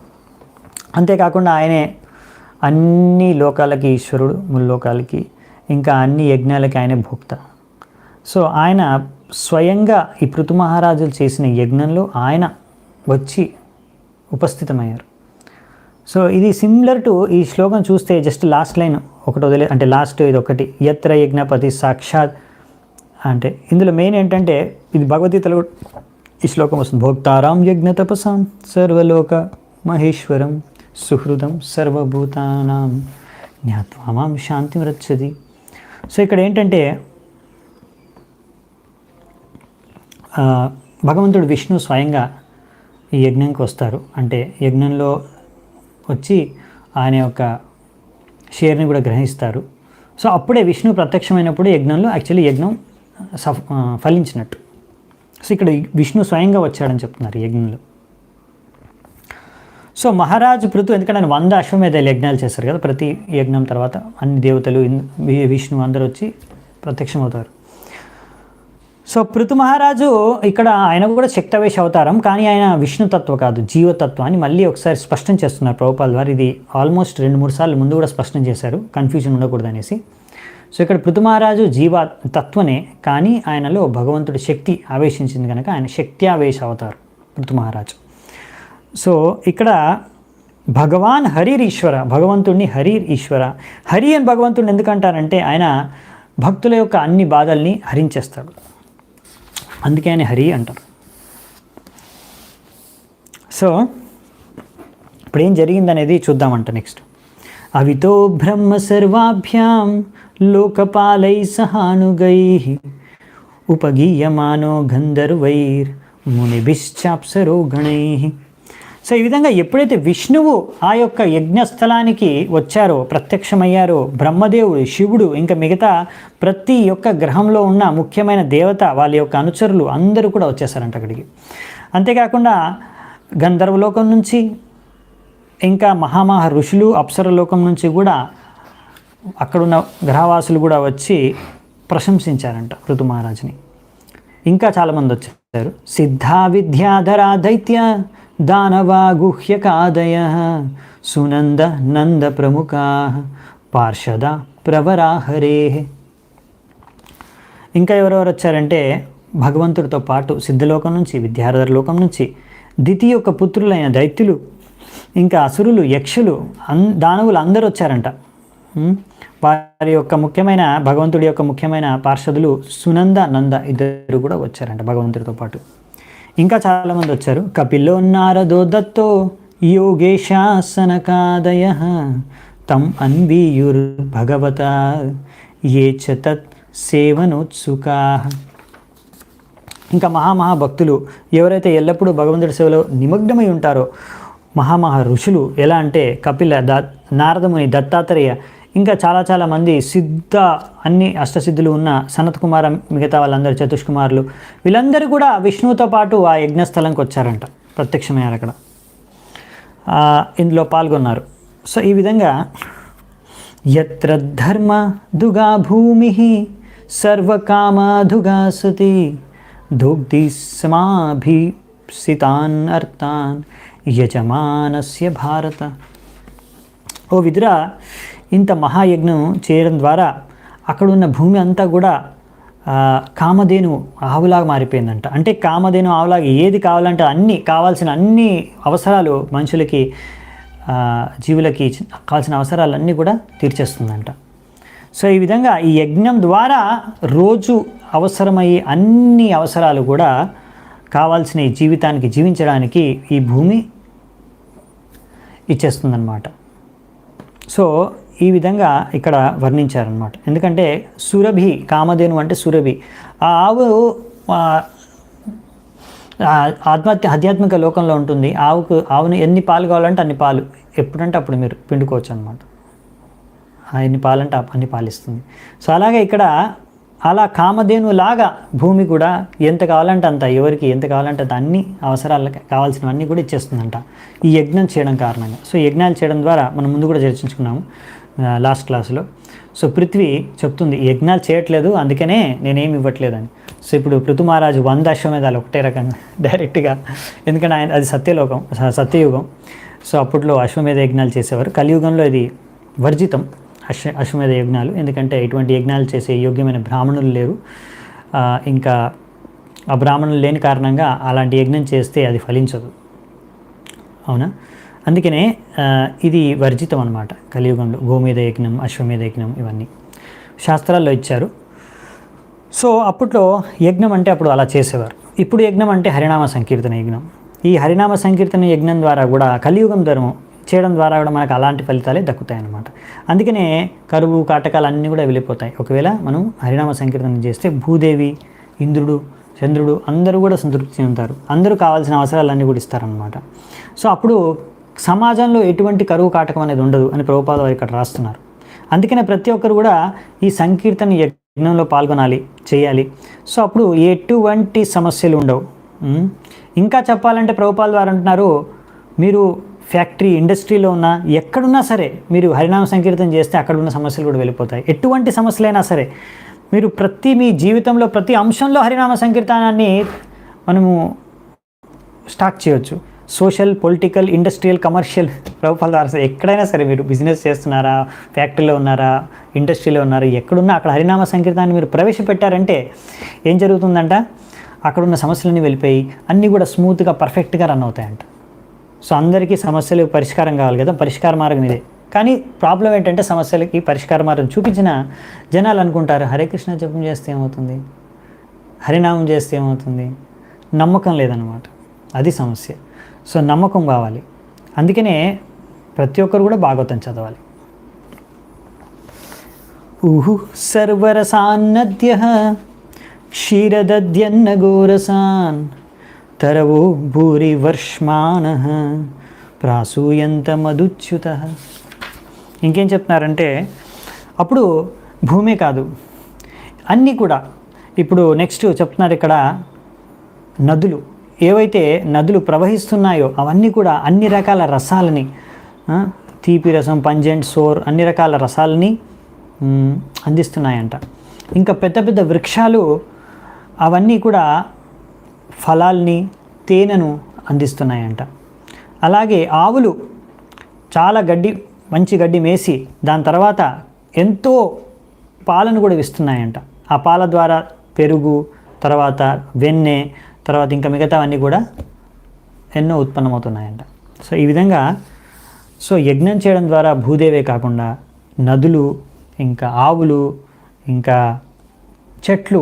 అంతేకాకుండా ఆయనే అన్ని లోకాలకి ఈశ్వరుడు, ముల్లోకాలకి, ఇంకా అన్ని యజ్ఞాలకి ఆయనే భోక్త. సో ఆయన స్వయంగా ఈ పృథు మహారాజులు చేసిన యజ్ఞంలో ఆయన వచ్చి ఉపస్థితమయ్యారు. సో ఇది సిమిలర్ టు ఈ శ్లోకం చూస్తే జస్ట్ లాస్ట్ లైన్ ఒకటి వదిలే, అంటే లాస్ట్ ఇది ఒకటి, యత్ర యజ్ఞపతి సాక్షాత్ అంటే ఇందులో మెయిన్ ఏంటంటే, ఇది భగవద్గీతలో ఈ శ్లోకం వస్తుంది. భోక్తారాం యజ్ఞ తపసాం సర్వలోక మహేశ్వరం సుహృదం సర్వభూతానాం జ్ఞాత్వా మాం శాంతిం రచ్చతి. సో ఇక్కడ ఏంటంటే భగవంతుడు విష్ణు స్వయంగా ఈ యజ్ఞంకి వస్తారు. అంటే యజ్ఞంలో వచ్చి ఆయన యొక్క షేర్ని కూడా గ్రహిస్తారు. సో అప్పుడే విష్ణు ప్రత్యక్షమైనప్పుడు యజ్ఞంలో యాక్చువల్లీ యజ్ఞం ఫలించినట్టు. సో ఇక్కడ విష్ణు స్వయంగా వచ్చాడని చెప్తున్నారు యజ్ఞంలో. సో మహారాజు పృథు, ఎందుకంటే ఆయన 100 అశ్వమేధ యజ్ఞాలు చేశారు కదా, ప్రతి యజ్ఞం తర్వాత అన్ని దేవతలు విష్ణు అందరూ వచ్చి ప్రత్యక్షమవుతారు. సో పృథు మహారాజు ఇక్కడ ఆయన కూడా శక్తవేష అవతారం, కానీ ఆయన విష్ణుతత్వ కాదు, జీవతత్వాన్ని మళ్ళీ ఒకసారి స్పష్టం చేస్తున్నారు ప్రభుపాల్ వారు. ఇది ఆల్మోస్ట్ 2-3 సార్లు ముందు కూడా స్పష్టం చేశారు, కన్ఫ్యూజన్ ఉండకూడదు అనేసి. సో ఇక్కడ పృథు మహారాజు జీవతత్వనే, కానీ ఆయనలో భగవంతుడి శక్తి ఆవేశించింది కనుక ఆయన శక్త్యావేశ అవతారు పృథు మహారాజు. సో ఇక్కడ భగవాన్ హరిర్ ఈశ్వర, భగవంతుడిని హరిర్ ఈశ్వర. హరి అని భగవంతుడిని ఎందుకంటారంటే ఆయన భక్తుల యొక్క అన్ని బాధల్ని హరించేస్తాడు, అందుకే ఆయన హరి అంటారు. సో ఇప్పుడు ఏం జరిగిందనేది చూద్దామంట నెక్స్ట్. అవితో బ్రహ్మ సర్వాభ్యాం లోకపాలై సహానుగై ఉపగీయమానో గంధర్వైర్ మునిభిశ్చాప్సరో గణై. సో ఈ విధంగా ఎప్పుడైతే విష్ణువు ఆ యొక్క యజ్ఞస్థలానికి వచ్చారో, ప్రత్యక్షమయ్యారో, బ్రహ్మదేవుడు, శివుడు, ఇంకా మిగతా ప్రతి ఒక్క గ్రహంలో ఉన్న ముఖ్యమైన దేవత, వాళ్ళ యొక్క అనుచరులు అందరూ కూడా వచ్చేసారంట అక్కడికి. అంతేకాకుండా గంధర్వలోకం నుంచి, ఇంకా మహామహా ఋషులు, అప్సరలోకం నుంచి కూడా అక్కడున్న గ్రహవాసులు కూడా వచ్చి ప్రశంసించారంట పృథు మహారాజుని. ఇంకా చాలామంది వచ్చారు. సిద్ధా విద్యాధరా దైత్య దానవా గుహ్యకాదయ సునంద నంద ప్రముఖా పార్షద ప్రవరాహరే. ఇంకా ఎవరెవరు వచ్చారంటే భగవంతుడితో పాటు సిద్ధలోకం నుంచి, విద్యాధర లోకం నుంచి దితి యొక్క పుత్రులైన దైత్యులు, ఇంకా అసురులు, యక్షులు, దానవులు అందరూ వచ్చారంట. వారి యొక్క ముఖ్యమైన, భగవంతుడి యొక్క ముఖ్యమైన పార్షదులు సునంద, నంద ఇద్దరు కూడా వచ్చారంట భగవంతుడితో పాటు. ఇంకా చాలామంది వచ్చారు. కపిలో నారదో దత్తో యోగేశాసనకాదయ తం అన్వీయుర్ భగవత ఏ చ తత్ సేవనోత్సుకా. ఇంకా మహాభక్తులు ఎవరైతే ఎల్లప్పుడూ భగవంతుడి సేవలో నిమగ్నమై ఉంటారో, మహామహా ఋషులు, ఎలా అంటే కపిల, నారదముని, దత్తాత్రేయ, ఇంకా చాలా మంది సిద్ధ, అన్ని అష్టసిద్ధులు ఉన్న సనత్ కుమార, మిగతా వాళ్ళందరూ చతుష్కుమారులు, వీళ్ళందరూ కూడా విష్ణువుతో పాటు ఆ యజ్ఞస్థలంకి వచ్చారంట, ప్రత్యక్షమయ్యారు అక్కడ, ఇందులో పాల్గొన్నారు. సో ఈ విధంగా యత్ర ధర్మ దుగా భూమి సర్వకామధుగా సతి దోగ్ధి సమాభిసితాన్ అర్థాన్ యజమానస్య భారత. ఓ విదుర, ఇంత మహాయజ్ఞం చేయడం ద్వారా అక్కడున్న భూమి అంతా కూడా కామధేను ఆవులాగా మారిపోయిందంట. అంటే కామధేను ఆవులాగా ఏది కావాలంటే అన్నీ, కావాల్సిన అన్ని అవసరాలు మనుషులకి, జీవులకి కావాల్సిన అవసరాలన్నీ కూడా తీర్చేస్తుందంట. సో ఈ విధంగా ఈ యజ్ఞం ద్వారా రోజు అవసరమయ్యే అన్ని అవసరాలు కూడా కావాల్సిన ఈ జీవితానికి, జీవించడానికి ఈ భూమి ఇచ్చేస్తుందన్నమాట. సో ఈ విధంగా ఇక్కడ వర్ణించారనమాట. ఎందుకంటే సురభి, కామధేను అంటే సురభి, ఆ ఆవు ఆధ్యాత్మిక లోకంలో ఉంటుంది. ఆవుని ఎన్ని పాలు కావాలంటే అన్ని పాలు, ఎప్పుడంటే అప్పుడు మీరు పిండుకోవచ్చు అనమాట. ఎన్ని పాలంటే అన్ని పాలిస్తుంది. సో అలాగే ఇక్కడ అలా కామధేను లాగా భూమి కూడా ఎంత కావాలంటే అంత, ఎవరికి ఎంత కావాలంటే అంత అన్ని అవసరాలకు కావాల్సినవన్నీ కూడా ఇచ్చేస్తుందంట ఈ యజ్ఞం చేయడం కారణంగా. సో యజ్ఞాలు చేయడం ద్వారా మనం ముందు కూడా చర్చించుకున్నాము లాస్ట్ క్లాసులో. సో పృథ్వీ చెప్తుంది యజ్ఞాలు చేయట్లేదు, అందుకనే నేనేమి ఇవ్వట్లేదని. సో ఇప్పుడు పృథు మహారాజు 100 అశ్వమేధాలు ఒకటే రకంగా డైరెక్ట్గా, ఎందుకంటే ఆయన అది సత్యలోకం, సత్యయుగం. సో అప్పట్లో అశ్వమేధ యజ్ఞాలు చేసేవారు. కలియుగంలో ఇది వర్జితం అశ్వమేధ యజ్ఞాలు, ఎందుకంటే ఇటువంటి యజ్ఞాలు చేసే యోగ్యమైన బ్రాహ్మణులు లేరు. ఇంకా ఆ బ్రాహ్మణులు లేని కారణంగా అలాంటి యజ్ఞం చేస్తే అది ఫలించదు, అవునా? అందుకనే ఇది వర్జితం అన్నమాట కలియుగంలో. గోమేధ యజ్ఞం, అశ్వమేధ యజ్ఞం ఇవన్నీ శాస్త్రాల్లో ఇచ్చారు. సో అప్పట్లో యజ్ఞం అంటే అప్పుడు అలా చేసేవారు. ఇప్పుడు యజ్ఞం అంటే హరినామ సంకీర్తన యజ్ఞం. ఈ హరినామ సంకీర్తన యజ్ఞం ద్వారా కూడా కలియుగం ధర్మం చేయడం ద్వారా కూడా మనకు అలాంటి ఫలితాలే దక్కుతాయి అన్నమాట. అందుకనే కరువు కాటకాలు అన్నీ కూడా వెళ్ళిపోతాయి ఒకవేళ మనం హరినామ సంకీర్తన చేస్తే. భూదేవి, ఇంద్రుడు, చంద్రుడు అందరూ కూడా సంతృప్తి చెందుతారు, అందరూ కావాల్సిన అవసరాలన్నీ కూడా ఇస్తారనమాట. సో అప్పుడు సమాజంలో ఎటువంటి కరువు కాటకం అనేది ఉండదు అని ప్రభుపాద వారు ఇక్కడ రాస్తున్నారు. అందుకనే ప్రతి ఒక్కరు కూడా ఈ సంకీర్తన యజ్ఞంలో పాల్గొనాలి, చేయాలి. సో అప్పుడు ఎటువంటి సమస్యలు ఉండవు. ఇంకా చెప్పాలంటే ప్రభుపాల్ వారు అంటున్నారు, మీరు ఫ్యాక్టరీ, ఇండస్ట్రీలో ఉన్న ఎక్కడున్నా సరే మీరు హరినామ సంకీర్తన చేస్తే అక్కడ ఉన్న సమస్యలు కూడా వెళ్ళిపోతాయి. ఎటువంటి సమస్యలైనా సరే మీరు మీ జీవితంలో ప్రతి అంశంలో హరినామ సంకీర్తనాన్ని మనము స్టార్ట్ చేయవచ్చు. Social, political, industrial, commercial, Prabhupal వారు ఎక్కడైనా సరే మీరు బిజినెస్ చేస్తున్నారా, ఫ్యాక్టరీలో ఉన్నారా, ఇండస్ట్రీలో ఉన్నారా, ఎక్కడున్నా అక్కడ హరినామ సంకీర్తనాన్ని మీరు ప్రవేశపెట్టారంటే ఏం జరుగుతుందంట, అక్కడున్న సమస్యలన్నీ వెళ్ళిపోయి అన్నీ కూడా స్మూత్గా, పర్ఫెక్ట్గా రన్ అవుతాయంట. సో అందరికీ సమస్యలు పరిష్కారం కావాలి కదా, పరిష్కార మార్గం ఇదే. కానీ ప్రాబ్లం ఏంటంటే సమస్యలకి పరిష్కార మార్గం చూపించిన జనాలు అనుకుంటారు, హరే కృష్ణ జపం చేస్తే ఏమవుతుంది, హరినామం చేస్తే ఏమవుతుంది, నమ్మకం లేదన్నమాట. అది సమస్య. సో నమ్మకం కావాలి. అందుకనే ప్రతి ఒక్కరు కూడా భాగవతం చదవాలి. ఊహు సర్వరసాన్నద్య క్షీరదద్యన్న గోరసాన్ తరవో భూరి వర్ష్మాన ప్రాసూయంత మధుచ్యుత. ఇంకేం చెప్తున్నారంటే అప్పుడు భూమే కాదు అన్నీ కూడా. ఇప్పుడు నెక్స్ట్ చెప్తున్నారు ఇక్కడ, నదులు ఏవైతే నదులు ప్రవహిస్తున్నాయో అవన్నీ కూడా అన్ని రకాల రసాలని, తీపి రసం, పంజెంట్, సోర్, అన్ని రకాల రసాలని అందిస్తున్నాయంట. ఇంకా పెద్ద పెద్ద వృక్షాలు అవన్నీ కూడా ఫలాల్ని, తేనెను అందిస్తున్నాయంట. అలాగే ఆవులు చాలా మంచి గడ్డి మేసి దాని తర్వాత ఎంతో పాలను కూడా ఇస్తున్నాయంట. ఆ పాల ద్వారా పెరుగు, తర్వాత వెన్నె, తర్వాత ఇంకా మిగతావన్నీ కూడా ఎన్నో ఉత్పన్నమవుతున్నాయంట. సో ఈ విధంగా యజ్ఞం చేయడం ద్వారా భూదేవే కాకుండా నదులు, ఇంకా ఆవులు, ఇంకా చెట్లు,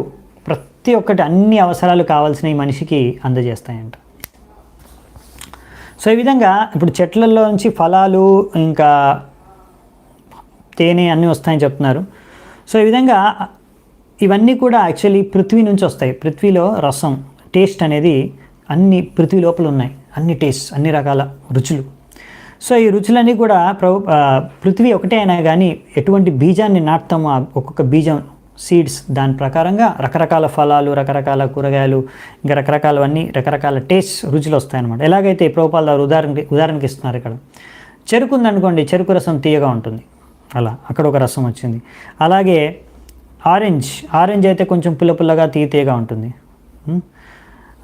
ప్రతి ఒక్కటి అన్ని అవసరాలు కావాల్సినవి మనిషికి అందజేస్తాయంట. సో ఈ విధంగా ఇప్పుడు చెట్లలో నుంచి ఫలాలు, ఇంకా తేనె అన్నీ వస్తాయని చెప్తున్నారు. సో ఈ విధంగా ఇవన్నీ కూడా యాక్చువల్లీ పృథ్వీ నుంచి వస్తాయి. పృథ్వీలో రసం, టేస్ట్ అనేది అన్ని పృథ్వీ లోపల ఉన్నాయి, అన్ని టేస్ట్, అన్ని రకాల రుచులు. సో ఈ రుచులన్నీ కూడా పృథ్వీ ఒకటే అయినా కానీ ఎటువంటి బీజాన్ని నాటుతామో ఒక్కొక్క బీజం, సీడ్స్, దాని ప్రకారంగా రకరకాల ఫలాలు, రకరకాల కూరగాయలు, ఇంకా రకరకాలవన్నీ రకరకాల టేస్ట్, రుచులు వస్తాయన్నమాట. ఎలాగైతే ప్రభుపాల్ వారు ఉదాహరణకి ఇస్తున్నారు. ఇక్కడ చెరుకు ఉందనుకోండి, చెరుకు రసం తీయగా ఉంటుంది, అలా అక్కడ ఒక రసం వచ్చింది. అలాగే ఆరెంజ్ అయితే కొంచెం పుల్లగా తీయగా ఉంటుంది.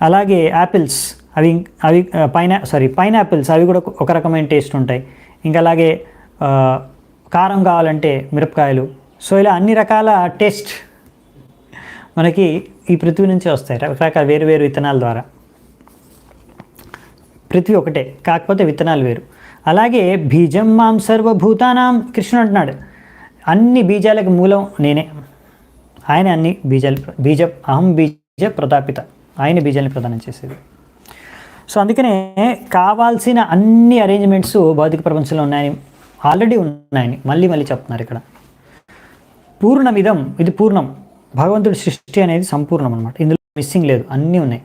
అలాగే యాపిల్స్, అవి పైనాపిల్స్, అవి కూడా ఒక రకమైన టేస్ట్ ఉంటాయి. ఇంకా అలాగే కారం కావాలంటే మిరపకాయలు. సో ఇలా అన్ని రకాల టేస్ట్ మనకి ఈ పృథ్వీ నుంచి వస్తాయి, రకరకాల వేరు విత్తనాల ద్వారా. పృథ్వీ ఒకటే, కాకపోతే విత్తనాలు వేరు. అలాగే బీజం మాం సర్వభూతానాం, కృష్ణుడు అంటున్నాడు, అన్ని బీజాలకు మూలం నేనే, ఆయన అన్ని అహం బీజ ప్రతాపిత, ఆయన బీజాన్ని ప్రదానం చేసేది. సో అందుకనే కావాల్సిన అన్ని అరేంజ్మెంట్స్ భౌతిక ప్రపంచంలో ఉన్నాయని, ఆల్రెడీ ఉన్నాయని మళ్ళీ చెప్తున్నారు ఇక్కడ. పూర్ణమిదం, ఇది పూర్ణం. భగవంతుడి సృష్టి అనేది సంపూర్ణం అనమాట, ఇందులో మిస్సింగ్ లేదు, అన్నీ ఉన్నాయి.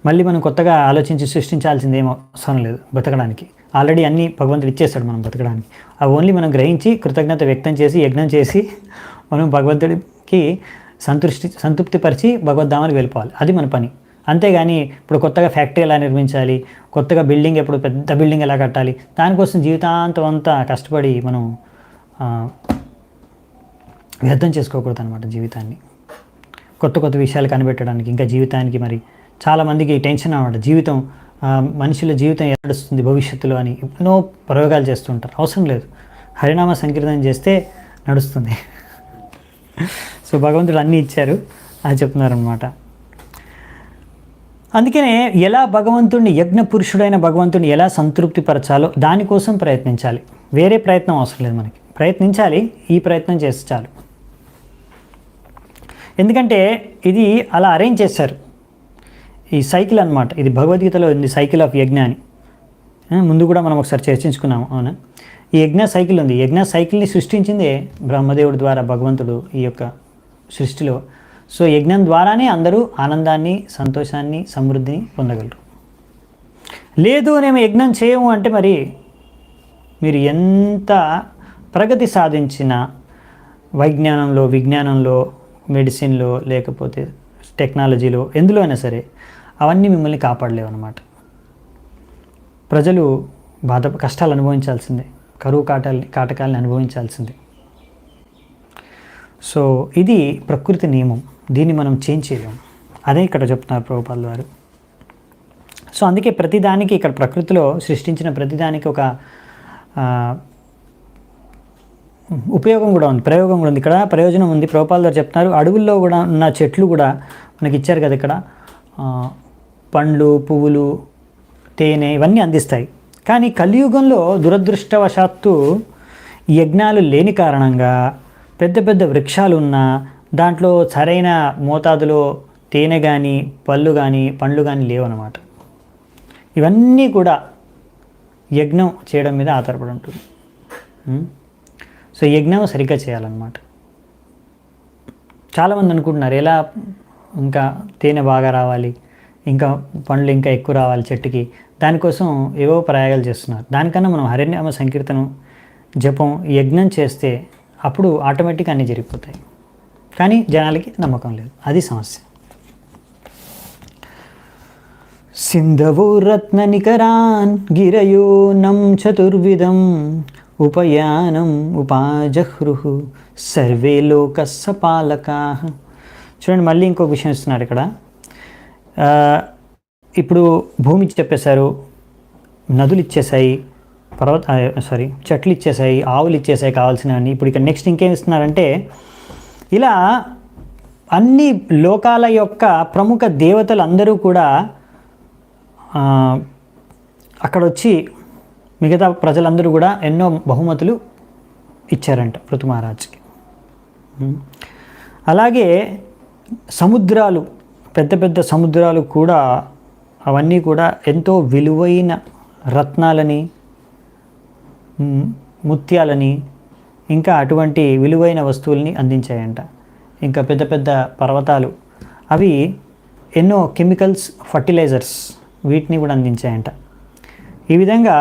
మళ్ళీ మనం కొత్తగా ఆలోచించి సృష్టించాల్సింది ఏమో అవసరం లేదు బతకడానికి. ఆల్రెడీ అన్నీ భగవంతుడు ఇచ్చేస్తాడు మనం బతకడానికి. అవి ఓన్లీ మనం గ్రహించి కృతజ్ఞత వ్యక్తం చేసి యజ్ఞం చేసి మనం భగవంతుడికి సంతృప్తిపరిచి భగవద్ధామానికి వెళ్ళిపోవాలి. అది మన పని. అంతేగాని ఇప్పుడు కొత్తగా ఫ్యాక్టరీ ఎలా నిర్మించాలి, కొత్తగా బిల్డింగ్, ఎప్పుడు పెద్ద బిల్డింగ్ ఎలా కట్టాలి, దానికోసం జీవితాంతం అంతా కష్టపడి మనం వ్యర్థం చేసుకోకూడదు అనమాట జీవితాన్ని. కొత్త విషయాలు కనిపెట్టడానికి, ఇంకా జీవితానికి మరి చాలామందికి టెన్షన్ అనమాట. మనుషుల జీవితం ఎలా నడుస్తుంది భవిష్యత్తులో అని ఎన్నో ప్రయోగాలు చేస్తుంటారు. అవసరం లేదు, హరినామ సంకీర్తన చేస్తే నడుస్తుంది. సో భగవంతుడు అన్నీ ఇచ్చారు, అది చెప్తున్నారనమాట. అందుకనే ఎలా భగవంతుడిని, యజ్ఞ పురుషుడైన భగవంతుడిని ఎలా సంతృప్తిపరచాలో దానికోసం ప్రయత్నించాలి. వేరే ప్రయత్నం అవసరం లేదు మనకి. ప్రయత్నించాలి, ఈ ప్రయత్నం చేస్తే చాలు. ఎందుకంటే ఇది అలా అరేంజ్ చేశారు, ఈ సైకిల్ అనమాట. ఇది భగవద్గీతలో ఉంది, సైకిల్ ఆఫ్ యజ్ఞ అని. ముందు కూడా మనం ఒకసారి చర్చించుకున్నాము, అవునా. ఈ యజ్ఞ సైకిల్ ఉంది. యజ్ఞ సైకిల్ని సృష్టించిందే బ్రహ్మదేవుడి ద్వారా భగవంతుడు ఈ యొక్క సృష్టిలో. సో యజ్ఞం ద్వారానే అందరూ ఆనందాన్ని, సంతోషాన్ని, సమృద్ధిని పొందగలరు. లేదు మేము యజ్ఞం చేయము అంటే మరి మీరు ఎంత ప్రగతి సాధించినా, వైజ్ఞానంలో, విజ్ఞానంలో, మెడిసిన్లో, లేకపోతే టెక్నాలజీలో, ఎందులో అయినా సరే అవన్నీ మిమ్మల్ని కాపాడలేవు అన్నమాట. ప్రజలు కష్టాలు అనుభవించాల్సిందే, కరువు కాటకాలని అనుభవించాల్సిందే. సో ఇది ప్రకృతి నియమం, దీన్ని మనం చేంజ్ చేయలేము. అదే ఇక్కడ చెప్తున్నారు ప్రభుపాదుల వారు. సో అందుకే ప్రతిదానికి ఇక్కడ ప్రకృతిలో సృష్టించిన ప్రతిదానికి ఒక ఉపయోగం కూడా ఉంది, ప్రయోగం కూడా ఉంది, ఇక్కడ ప్రయోజనం ఉంది. ప్రభుపాదుల వారు చెప్తున్నారు, అడవుల్లో కూడా ఉన్న చెట్లు కూడా మనకి ఇచ్చారు కదా ఇక్కడ, పండ్లు, పువ్వులు, తేనె ఇవన్నీ అందిస్తాయి. కానీ కలియుగంలో దురదృష్టవశాత్తు యజ్ఞాలు లేని కారణంగా పెద్ద పెద్ద వృక్షాలు ఉన్నా దాంట్లో సరైన మోతాదులో తేనె కానీ, పళ్ళు కానీ, పండ్లు కానీ లేవన్నమాట. ఇవన్నీ కూడా యజ్ఞం చేయడం మీద ఆధారపడి ఉంటుంది. సో యజ్ఞం సరిగ్గా చేయాలన్నమాట. చాలామంది అనుకుంటున్నారు ఎలా ఇంకా తేనె బాగా రావాలి, ఇంకా పండ్లు ఇంకా ఎక్కువ రావాలి చెట్టుకి, దానికోసం ఏవో ప్రయోగాలు చేస్తున్నారు. దానికన్నా మనం హరినామ సంకీర్తనం, జపం, యజ్ఞం చేస్తే అప్పుడు ఆటోమేటిక్గా అన్నీ జరిగిపోతాయి. కానీ జనాలకి నమ్మకం లేదు, అది సమస్య. సింధవో రత్న నికరాన్ గిరయోనం చతుర్విధం ఉపయానం ఉపాజహ్రుహు సర్వే లోకస్స పాలకాః. చూడండి, మళ్ళీ ఇంకొక విషయం ఇస్తున్నారు ఇక్కడ. ఇప్పుడు భూమి చెప్పేశారు, నదులు ఇచ్చేసాయి, చెట్లు ఇచ్చేసాయి, ఆవులు ఇచ్చేసాయి కావాల్సినవన్నీ. ఇప్పుడు ఇక్కడ నెక్స్ట్ ఇంకేం ఇస్తున్నారంటే, ఇలా అన్ని లోకాల యొక్క ప్రముఖ దేవతలు అందరూ కూడా అక్కడ వచ్చి మిగతా ప్రజలందరూ కూడా ఎన్నో బహుమతులు ఇచ్చారంట పృథు మహారాజ్కి. అలాగే సముద్రాలు, పెద్ద పెద్ద సముద్రాలు కూడా, అవన్నీ కూడా ఎంతో విలువైన రత్నాలని, ముత్యాలని, ఇంకా అటువంటి విలువైన వస్తువుల్ని అందించాయంట. ఇంకా పెద్ద పెద్ద పర్వతాలు అవి ఎన్నో కెమికల్స్, ఫర్టిలైజర్స్ వీటిని కూడా అందించాయంట. ఈ విధంగా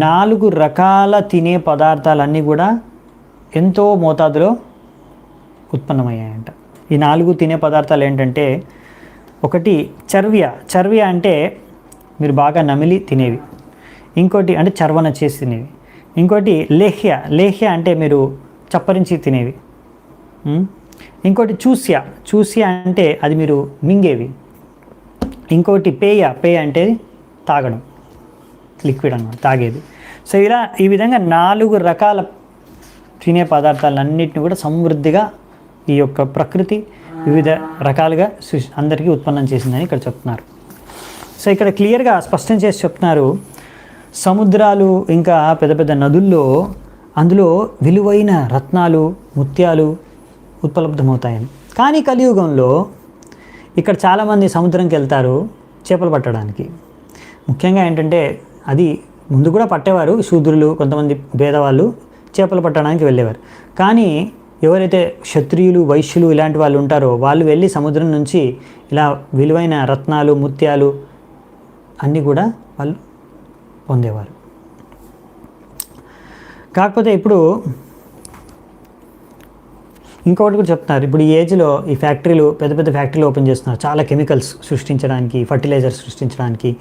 4 రకాల తినే పదార్థాలన్నీ కూడా ఎంతో మోతాదులో ఉత్పన్నమయ్యాయంట. ఈ 4 తినే పదార్థాలు ఏంటంటే, ఒకటి చర్వ్య అంటే మీరు బాగా నమిలి తినేవి, ఇంకోటి అంటే చర్వన చేసి తినేవి, ఇంకోటి లేహ్య అంటే మీరు చప్పరించి తినేవి, ఇంకోటి చూస్య అంటే అది మీరు మింగేవి, ఇంకోటి పేయ అంటే తాగడం, లిక్విడ్ అన్నమాట, తాగేది. సో ఇలా ఈ విధంగా 4 రకాల తినే పదార్థాలన్నింటినీ కూడా సమృద్ధిగా ఈ యొక్క ప్రకృతి వివిధ రకాలుగా అందరికీ ఉత్పన్నం చేసిందని ఇక్కడ చెప్తున్నారు. సో ఇక్కడ క్లియర్గా స్పష్టం చేసి చెప్తున్నారు, సముద్రాలు ఇంకా పెద్ద పెద్ద నదుల్లో అందులో విలువైన రత్నాలు, ముత్యాలు ఉపలబ్ధమవుతాయని. కానీ కలియుగంలో ఇక్కడ చాలామంది సముద్రంకి వెళ్తారు చేపలు పట్టడానికి. ముఖ్యంగా ఏంటంటే, అది ముందు కూడా పట్టేవారు, శూద్రులు, కొంతమంది భేదవాళ్ళు చేపలు పట్టడానికి వెళ్ళేవారు. కానీ ఎవరైతే క్షత్రియులు, వైశ్యులు ఇలాంటి వాళ్ళు ఉంటారో వాళ్ళు వెళ్ళి సముద్రం నుంచి ఇలా విలువైన రత్నాలు, ముత్యాలు అన్నీ కూడా వాళ్ళు పొందేవారు. కాకపోతే ఇప్పుడు ఇంకొకటి కూడా చెప్తున్నారు, ఇప్పుడు ఈ ఏజ్లో ఈ ఫ్యాక్టరీలు, పెద్ద పెద్ద ఫ్యాక్టరీలు ఓపెన్ చేస్తున్నారు చాలా కెమికల్స్ సృష్టించడానికి, ఫర్టిలైజర్స్ సృష్టించడానికి.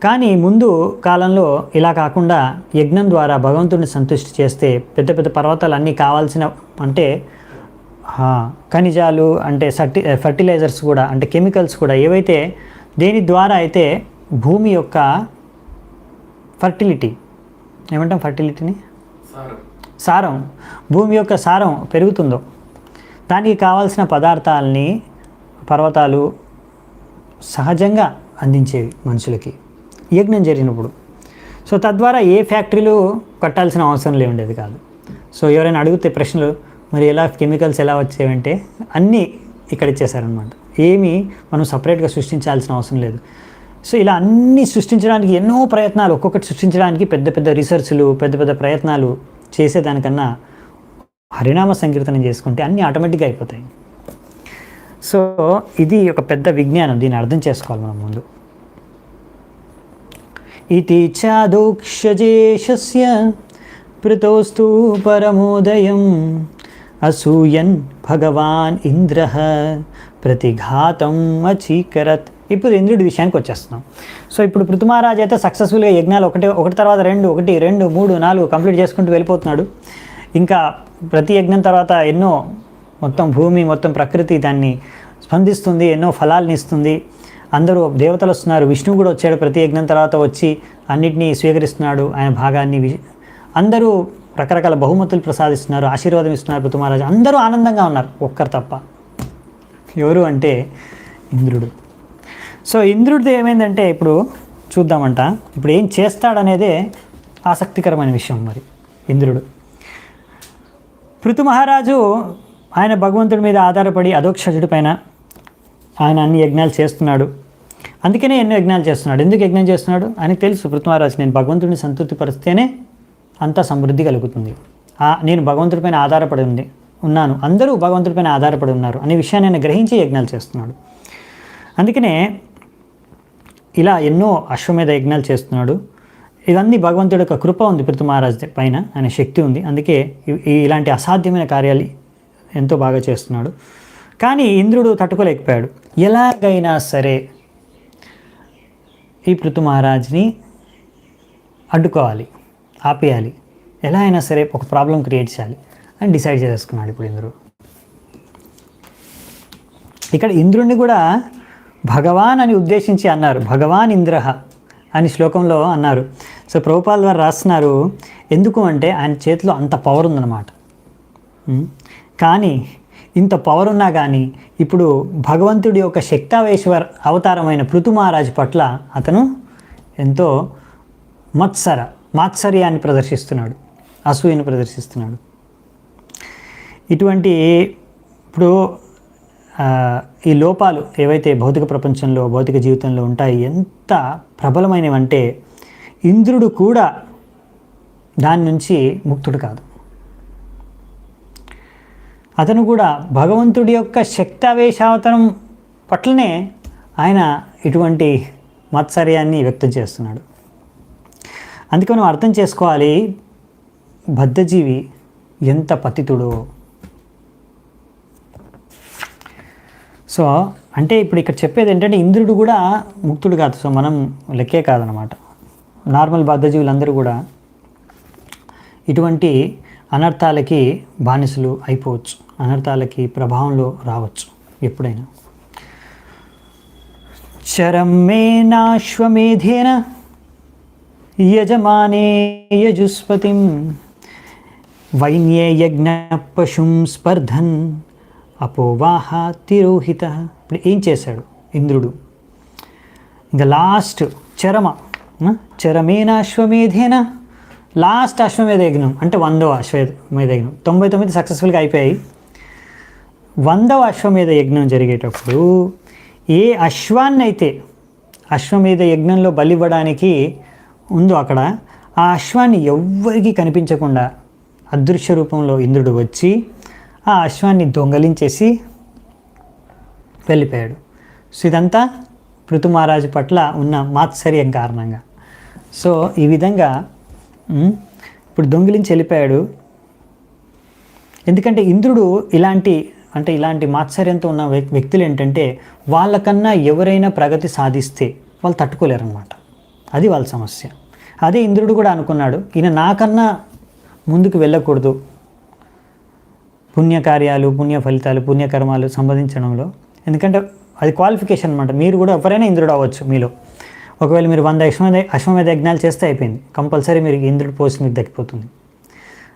కానీ ముందు కాలంలో ఇలా కాకుండా యజ్ఞం ద్వారా భగవంతుడిని సంతుష్టి చేస్తే పెద్ద పెద్ద పర్వతాలు అన్నీ కావాల్సిన అంటే ఖనిజాలు అంటే ఫర్టిలైజర్స్ కూడా అంటే కెమికల్స్ కూడా ఏవైతే దేని ద్వారా అయితే భూమి యొక్క ఫర్టిలిటీ, ఏమంటాం ఫర్టిలిటీని, సారం, భూమి యొక్క సారం పెరుగుతుందో దానికి కావాల్సిన పదార్థాలని పర్వతాలు సహజంగా అందించేవి మనుషులకి యజ్ఞం జరిగినప్పుడు. సో తద్వారా ఏ ఫ్యాక్టరీలు కట్టాల్సిన అవసరం ఉండేది కాదు. సో ఎవరైనా అడిగితే ప్రశ్నలు, మరి ఎలా కెమికల్స్ ఎలా వచ్చేవంటే అన్నీ ఇక్కడ ఇచ్చేసారనమాట, ఏమీ మనం సపరేట్గా సృష్టించాల్సిన అవసరం లేదు. సో ఇలా అన్నీ సృష్టించడానికి ఎన్నో ప్రయత్నాలు, ఒక్కొక్కటి సృష్టించడానికి పెద్ద పెద్ద రీసెర్చ్లు, పెద్ద పెద్ద ప్రయత్నాలు చేసేదానికన్నా హరినామ సంకీర్తనం చేసుకుంటే అన్నీ ఆటోమేటిక్గా అయిపోతాయి. సో ఇది ఒక పెద్ద విజ్ఞానం, దీన్ని అర్థం చేసుకోవాలి మనం ముందు. ఇతి చాదోక్షజేషస్య పృతోస్తు పరమోదయం అసూయన్ భగవాన్ ఇంద్ర ప్రతిఘాతం అచీకరత్. ఇప్పుడు ఇంద్రుడి విషయానికి వచ్చేస్తున్నాం. సో ఇప్పుడు పృథు మహారాజు అయితే సక్సెస్ఫుల్గా యజ్ఞాలు ఒకటి తర్వాత 2, 1, 2, 3, 4 కంప్లీట్ చేసుకుంటూ వెళ్ళిపోతున్నాడు. ఇంకా ప్రతి యజ్ఞం తర్వాత ఎన్నో మొత్తం భూమి మొత్తం ప్రకృతి దాన్ని స్పందిస్తుంది, ఎన్నో ఫలాలను ఇస్తుంది. అందరూ దేవతలు వస్తున్నారు, విష్ణువు కూడా వచ్చాడు ప్రతి యజ్ఞం తర్వాత వచ్చి అన్నిటినీ స్వీకరిస్తున్నాడు ఆయన భాగాన్ని. అందరూ రకరకాల బహుమతులు ప్రసాదిస్తున్నారు, ఆశీర్వాదం ఇస్తున్నారు పృథు మహారాజు. అందరూ ఆనందంగా ఉన్నారు, ఒక్కరు తప్ప. ఎవరు అంటే ఇంద్రుడు. సో ఇంద్రుడిది ఏమైందంటే ఇప్పుడు చూద్దామంట, ఇప్పుడు ఏం చేస్తాడనేదే ఆసక్తికరమైన విషయం. మరి ఇంద్రుడు పృథు మహారాజు ఆయన భగవంతుడి మీద ఆధారపడి అధోక్షజుడి పైన ఆయన అన్ని యజ్ఞాలు చేస్తున్నాడు. అందుకనే ఎన్నో యజ్ఞాలు చేస్తున్నాడు. ఎందుకు యజ్ఞం చేస్తున్నాడు అని తెలుసు పృథు మహారాజు. నేను భగవంతుడిని సంతృప్తిపరిస్తేనే అంత సమృద్ధి కలుగుతుంది, నేను భగవంతుడిపైన ఆధారపడి ఉన్నాను, అందరూ భగవంతుడిపైన ఆధారపడి ఉన్నారు అనే విషయాన్ని ఆయన గ్రహించి యజ్ఞాలు చేస్తున్నాడు. అందుకనే ఇలా ఎన్నో అశ్వమేధ యజ్ఞాలు చేస్తున్నాడు. ఇవన్నీ భగవంతుడి యొక్క కృప ఉంది పృథు మహారాజు పైన, ఆయన శక్తి ఉంది. అందుకే ఇలాంటి అసాధ్యమైన కార్యాలు ఎంతో బాగా చేస్తున్నాడు. కానీ ఇంద్రుడు తట్టుకోలేకపోయాడు. ఎలాగైనా సరే ఈ పృథు మహారాజుని అడ్డుకోవాలి, ఆపేయాలి, ఎలా అయినా సరే ఒక ప్రాబ్లం క్రియేట్ చేయాలి అని డిసైడ్ చేసుకున్నాడు ఇప్పుడు ఇంద్రుడు. ఇక్కడ ఇంద్రుడిని కూడా భగవాన్ అని ఉద్దేశించి అన్నారు, భగవాన్ ఇంద్ర అని శ్లోకంలో అన్నారు. సో ప్రభుపాల్ వారు రాస్తున్నారు, ఎందుకు అంటే ఆయన చేతిలో అంత పవర్ ఉందన్నమాట. కానీ ఇంత పవర్ ఉన్నా కానీ ఇప్పుడు భగవంతుడి యొక్క శక్తావేశ్వర్ అవతారమైన పృథు మహారాజు పట్ల అతను ఎంతో మాత్సర్యాన్ని ప్రదర్శిస్తున్నాడు, అసూయను ప్రదర్శిస్తున్నాడు. ఇటువంటి ఇప్పుడు ఈ లోపాలు ఏవైతే భౌతిక ప్రపంచంలో భౌతిక జీవితంలో ఉంటాయి ఎంత ప్రబలమైనవంటే ఇంద్రుడు కూడా దాని నుంచి ముక్తుడు కాదు. అతను కూడా భగవంతుడి యొక్క శక్తావేశావతారం పట్లనే ఆయన ఇటువంటి మాత్సర్యాన్ని వ్యక్తం చేస్తున్నాడు. అందుకే మనం అర్థం చేసుకోవాలి బద్ధజీవి ఎంత పతితుడో. సో అంటే ఇప్పుడు ఇక్కడ చెప్పేది ఏంటంటే ఇంద్రుడు కూడా ముక్తుడు కాదు. సో మనం లెక్కే కాదనమాట. నార్మల్ బద్ధజీవులందరూ కూడా ఇటువంటి అనర్థాలకి బానిసలు అయిపోవచ్చు, అనర్థాలకి ప్రభావంలో రావచ్చు ఎప్పుడైనా. చరమేనాశ్వమేధేన యజమానే యజుస్పతిం వైన్యే యజ్ఞ పశుం స్పర్ధన్ అపోవాహ తిరోహిత. ఇప్పుడు ఏం చేశాడు ఇంద్రుడు? ఇంకా లాస్ట్ చరమేనాశ్వమేధేన లాస్ట్ అశ్వమేధ యజ్ఞం అంటే 100వ అశ్వమేధ యజ్ఞం. 99 సక్సెస్ఫుల్గా అయిపోయాయి. 100వ అశ్వమేధ యజ్ఞం జరిగేటప్పుడు ఏ అశ్వాన్ని అయితే అశ్వమేధ యజ్ఞంలో బలివ్వడానికి ఉందో అక్కడ ఆ అశ్వాన్ని ఎవ్వరికీ కనిపించకుండా అదృశ్య రూపంలో ఇంద్రుడు వచ్చి ఆ అశ్వాన్ని దొంగలించేసి వెళ్ళిపోయాడు. సో ఇదంతా పృథు మహారాజు పట్ల ఉన్న మాత్సర్యం కారణంగా. సో ఈ విధంగా ఇప్పుడు దొంగిలించి వెళ్ళిపోయాడు. ఎందుకంటే ఇంద్రుడు ఇలాంటి మాత్సర్యంతో ఉన్న వ్యక్తులు ఏంటంటే వాళ్ళకన్నా ఎవరైనా ప్రగతి సాధిస్తే వాళ్ళు తట్టుకోలేరు అన్నమాట. అది వాళ్ళ సమస్య. అదే ఇంద్రుడు కూడా అనుకున్నాడు, ఈయన నాకన్నా ముందుకు వెళ్ళకూడదు పుణ్యకార్యాలు, పుణ్య ఫలితాలు, పుణ్యకర్మాలు సంపాదించడంలో. ఎందుకంటే అది క్వాలిఫికేషన్ అనమాట. మీరు కూడా ఎవరైనా ఇంద్రుడు అవ్వచ్చు మీలో. ఒకవేళ మీరు 100 అశ్వమేధ యజ్ఞాలు చేస్తే అయిపోయింది, కంపల్సరీ మీరు ఇంద్రుడి పోస్ట్ మీకు దక్కిపోతుంది.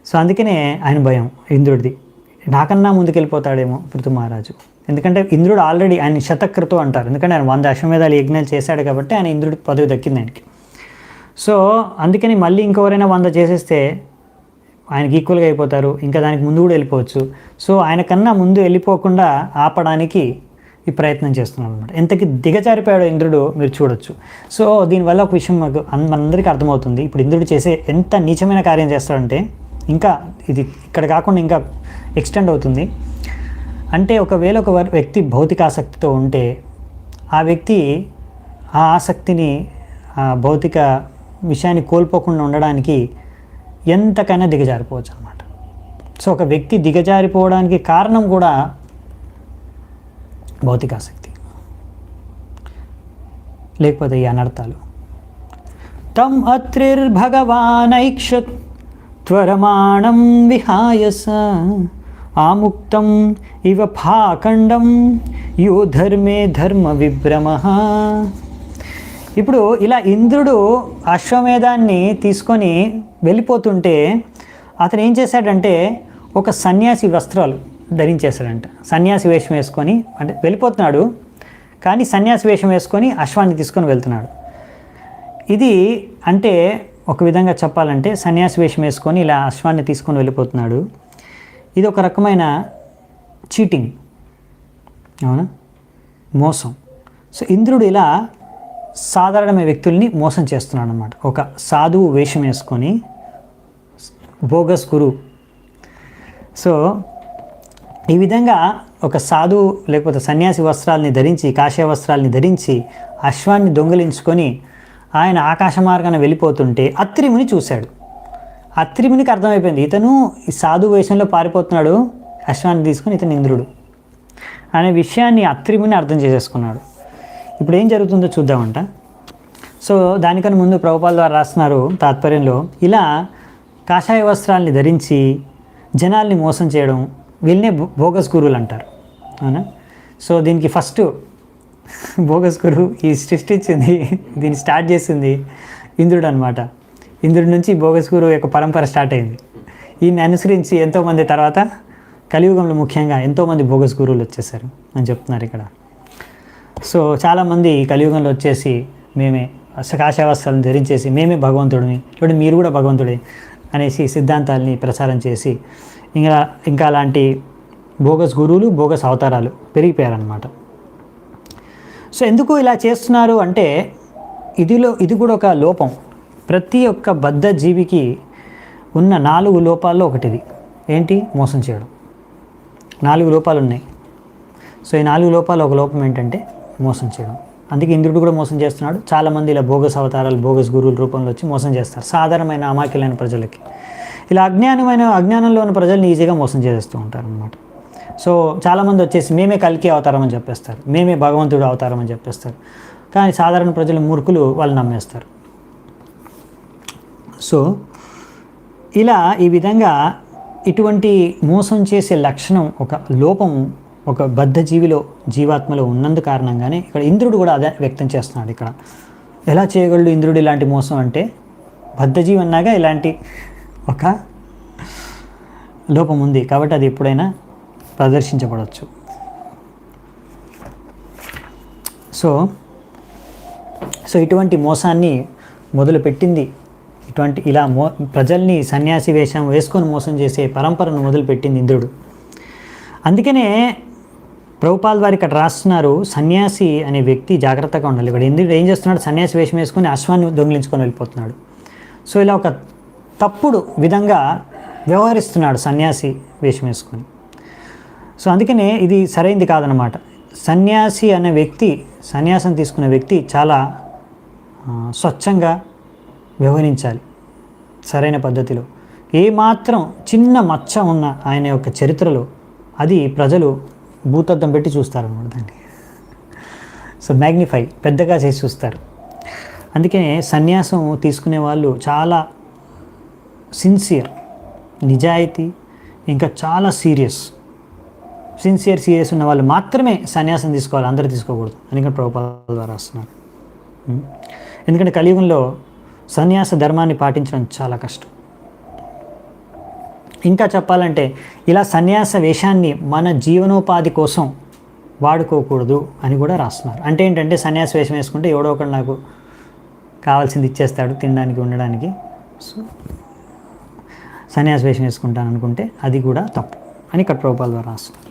సో అందుకనే ఆయన భయం ఇంద్రుడిది, నాకన్నా ముందుకెళ్ళిపోతాడేమో పృథు మహారాజు. ఎందుకంటే ఇంద్రుడు ఆల్రెడీ ఆయన శతకృతు అంటారు, ఎందుకంటే ఆయన 100 అశ్వమేధాలు యజ్ఞాలు చేశాడు కాబట్టి ఆయన ఇంద్రుడి పదవి దక్కింది ఆయనకి. సో అందుకని మళ్ళీ ఇంకెవరైనా 100 చేసేస్తే ఆయనకి ఈక్వల్గా అయిపోతారు, ఇంకా దానికి ముందు కూడా వెళ్ళిపోవచ్చు. సో ఆయనకన్నా ముందు వెళ్ళిపోకుండా ఆపడానికి ఈ ప్రయత్నం చేస్తున్నాం అనమాట. ఎంతకి దిగజారిపోయాడో ఇంద్రుడు మీరు చూడొచ్చు. సో దీనివల్ల ఒక విషయం మనందరికీ అర్థమవుతుంది. ఇప్పుడు ఇంద్రుడు చేసే ఎంత నీచమైన కార్యం చేస్తాడంటే ఇంకా ఇది ఇక్కడ కాకుండా ఇంకా ఎక్స్టెండ్ అవుతుంది. అంటే ఒకవేళ ఒక వ్యక్తి భౌతిక ఆసక్తితో ఉంటే ఆ వ్యక్తి ఆ ఆసక్తిని ఆ భౌతిక విషయాన్ని కోల్పోకుండా ఉండడానికి ఎంతకైనా దిగజారిపోవచ్చు అనమాట. సో ఒక వ్యక్తి దిగజారిపోవడానికి కారణం కూడా భౌతికాసక్తి, లేకపోతే ఈ అనర్థాలు. తం అత్రిర్భగవానైక్షత్ త్వరమాణం విహాయస ఆముక్తం ఇవ భాఖండం యో ధర్మే ధర్మ విభ్రమ. ఇప్పుడు ఇలా ఇంద్రుడు అశ్వమేధాన్ని తీసుకొని వెళ్ళిపోతుంటే అతను ఏం చేశాడంటే ఒక సన్యాసి వస్త్రాలు ధరించేశాడంట. సన్యాసి వేషం వేసుకొని, అంటే వెళ్ళిపోతున్నాడు కానీ సన్యాసి వేషం వేసుకొని అశ్వాన్ని తీసుకొని వెళ్తున్నాడు. ఇది అంటే ఒక విధంగా చెప్పాలంటే సన్యాసి వేషం వేసుకొని ఇలా అశ్వాన్ని తీసుకొని వెళ్ళిపోతున్నాడు. ఇది ఒక రకమైన చీటింగ్, అవునా, మోసం. సో ఇంద్రుడు ఇలా సాధారణమైన వ్యక్తుల్ని మోసం చేస్తున్నాడు అన్నమాట. ఒక సాధువు వేషం వేసుకొని, బోగస్ గురు. సో ఈ విధంగా ఒక సాధువు లేకపోతే సన్యాసి వస్త్రాలని ధరించి, కాషాయ వస్త్రాలని ధరించి అశ్వాన్ని దొంగిలించుకొని ఆయన ఆకాశ మార్గాన వెళ్ళిపోతుంటే అత్రిముని చూశాడు. అత్రిమునికి అర్థమైపోయింది ఇతను ఈ సాధు వేషంలో పారిపోతున్నాడు, అశ్వాన్ని తీసుకొని ఇతను ఇంద్రుడు అనే విషయాన్ని అత్రిముని అర్థం చేసేసుకున్నాడు. ఇప్పుడు ఏం జరుగుతుందో చూద్దామంట. సో దానికన్నా ముందు ప్రభుపాల ద్వారా రాస్తున్నారు తాత్పర్యంలో, ఇలా కాషాయ వస్త్రాలని ధరించి జనాల్ని మోసం చేయడం, వీళ్ళనే బోగస్ గురువులు అంటారు, అవునా. సో దీనికి ఫస్ట్ బోగస్ గురువు ఈ సృష్టించింది, దీన్ని స్టార్ట్ చేసింది ఇంద్రుడు అనమాట. ఇంద్రుడి నుంచి బోగస్ గురువు యొక్క పరంపర స్టార్ట్ అయింది. ఈయన్ని అనుసరించి ఎంతోమంది తర్వాత కలియుగంలో ముఖ్యంగా ఎంతోమంది బోగస్ గురువులు వచ్చేసారు అని చెప్తున్నారు ఇక్కడ. సో చాలామంది కలియుగంలో వచ్చేసి మేమే కాషాయ వస్త్రాలను ధరించేసి మేమే భగవంతుడిని, ఇప్పుడు మీరు కూడా భగవంతుడే అనేసి సిద్ధాంతాలని ప్రచారం చేసి ఇంకా అలాంటి బోగస్ గురువులు, బోగస్ అవతారాలు పెరిగిపోయారనమాట. సో ఎందుకు ఇలా చేస్తున్నారు అంటే ఇది కూడా ఒక లోపం. ప్రతి ఒక్క బద్ధ జీవికి ఉన్న 4 లోపాల్లో ఒకటిది. ఏంటి? మోసం చేయడం. 4 లోపాలు ఉన్నాయి. సో ఈ 4 లోపాలు ఒక లోపం ఏంటంటే మోసం చేయడం. అందుకే ఇంద్రుడు కూడా మోసం చేస్తున్నాడు. చాలామంది ఇలా బోగస్ అవతారాలు, బోగస్ గురువుల రూపంలో వచ్చి మోసం చేస్తారు సాధారణమైన అమాయకులైన ప్రజలకి. ఇలా అజ్ఞానంలో ఉన్న ప్రజల్ని ఈజీగా మోసం చేస్తూ ఉంటారు అన్నమాట. సో చాలామంది వచ్చేసి మేమే కల్కి అవతారం అని చెప్పేస్తారు, మేమే భగవంతుడు అవతారం అని చెప్పేస్తారు. కానీ సాధారణ ప్రజలు మూర్ఖులు వాళ్ళు నమ్మేస్తారు. సో ఇలా ఈ విధంగా ఇటువంటి మోసం చేసే లక్షణం, ఒక లోపం ఒక బద్ధ జీవాత్మలో ఉన్నందు కారణంగానే ఇక్కడ ఇంద్రుడు కూడా అదే వ్యక్తం చేస్తున్నాడు. ఇక్కడ ఎలా చేయగలడు ఇంద్రుడు ఇలాంటి మోసం అంటే, బద్ధ జీవి అన్నాగా ఇలాంటి ఒక లోపం ఉంది కాబట్టి అది ఎప్పుడైనా ప్రదర్శించబడవచ్చు. సో ఇటువంటి మోసాన్ని మొదలుపెట్టింది, ఇలా ప్రజల్ని సన్యాసి వేషం వేసుకొని మోసం చేసే పరంపరను మొదలుపెట్టింది ఇంద్రుడు. అందుకనే ప్రభుపాల్ వారు ఇక్కడ రాస్తున్నారు, సన్యాసి అనే వ్యక్తి జాగ్రత్తగా ఉండాలి. ఇక్కడ ఇంద్రుడు ఏం చేస్తున్నాడు? సన్యాసి వేషం వేసుకొని అశ్వాన్ని దొంగిలించుకొని వెళ్ళిపోతున్నాడు. సో ఇలా ఒక తప్పుడు విధంగా వ్యవహరిస్తున్నాడు సన్యాసి వేషం వేసుకొని. సో అందుకనే ఇది సరైంది కాదనమాట. సన్యాసి అనే వ్యక్తి, సన్యాసం తీసుకునే వ్యక్తి చాలా స్వచ్ఛంగా వ్యవహరించాలి, సరైన పద్ధతిలో. ఏమాత్రం చిన్న మచ్చ ఉన్న ఆయన యొక్క చరిత్రలో అది ప్రజలు భూతద్దం పెట్టి చూస్తారన్నమాట దాన్ని. సో మ్యాగ్నిఫై, పెద్దగా చేసి చూస్తారు. అందుకనే సన్యాసం తీసుకునే వాళ్ళు చాలా సిన్సియర్, నిజాయితీ, ఇంకా చాలా సీరియస్ ఉన్న వాళ్ళు మాత్రమే సన్యాసం తీసుకోవాలి, అందరూ తీసుకోకూడదు అని ఇక్కడ ప్రభుపాద ద్వారా వస్తున్నారు. ఎందుకంటే కలియుగంలో సన్యాస ధర్మాన్ని పాటించడం చాలా కష్టం. ఇంకా చెప్పాలంటే ఇలా సన్యాస వేషాన్ని మన జీవనోపాధి కోసం వాడుకోకూడదు అని కూడా రాస్తున్నారు. అంటే ఏంటంటే సన్యాస వేషం వేసుకుంటే ఎవడో ఒకడు నాకు కావాల్సింది ఇచ్చేస్తాడు తినడానికి, ఉండడానికి. సో సన్యాస వేషం వేసుకుంటాను అనుకుంటే అది కూడా తప్పు అని ఇక్కడ ప్రభుపాద ద్వారా రాస్తున్నారు.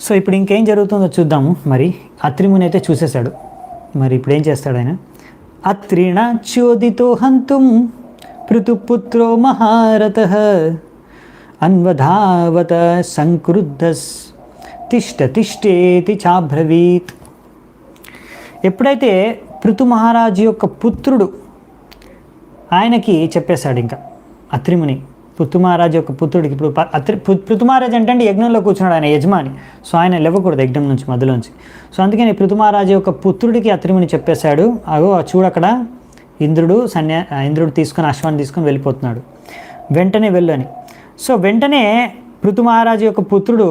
సో ఇప్పుడు ఇంకేం జరుగుతుందో చూద్దాము. మరి అత్రిముని అయితే చూసేశాడు. మరి ఇప్పుడు ఏం చేస్తాడు ఆయన? అత్రిణ చోదితో హంతుం పృతుపుత్రో మహారథః అన్వధావత సంక్రుద్ధస్ తిష్టేతి చాబ్రవీత్. ఎప్పుడైతే పృథు మహారాజు యొక్క పుత్రుడు ఆయనకి చెప్పేశాడు, ఇంకా అత్రిముని పృథు మహారాజు యొక్క పుత్రుడికి ఇప్పుడు పృథు మహారాజు అంటే యజ్ఞంలో కూర్చున్నాడు, ఆయన యజమాని. సో ఆయన లేవకూడదు యజ్ఞం నుంచి మధ్యలోంచి. సో అందుకని పృథు మహారాజు యొక్క పుత్రుడికి అత్రిముని చెప్పేశాడు, అగో చూడక్కడ ఇంద్రుడు తీసుకొని అశ్వాన్ని తీసుకొని వెళ్ళిపోతున్నాడు, వెంటనే వెళ్ళు అని. సో వెంటనే పృథు మహారాజు యొక్క పుత్రుడు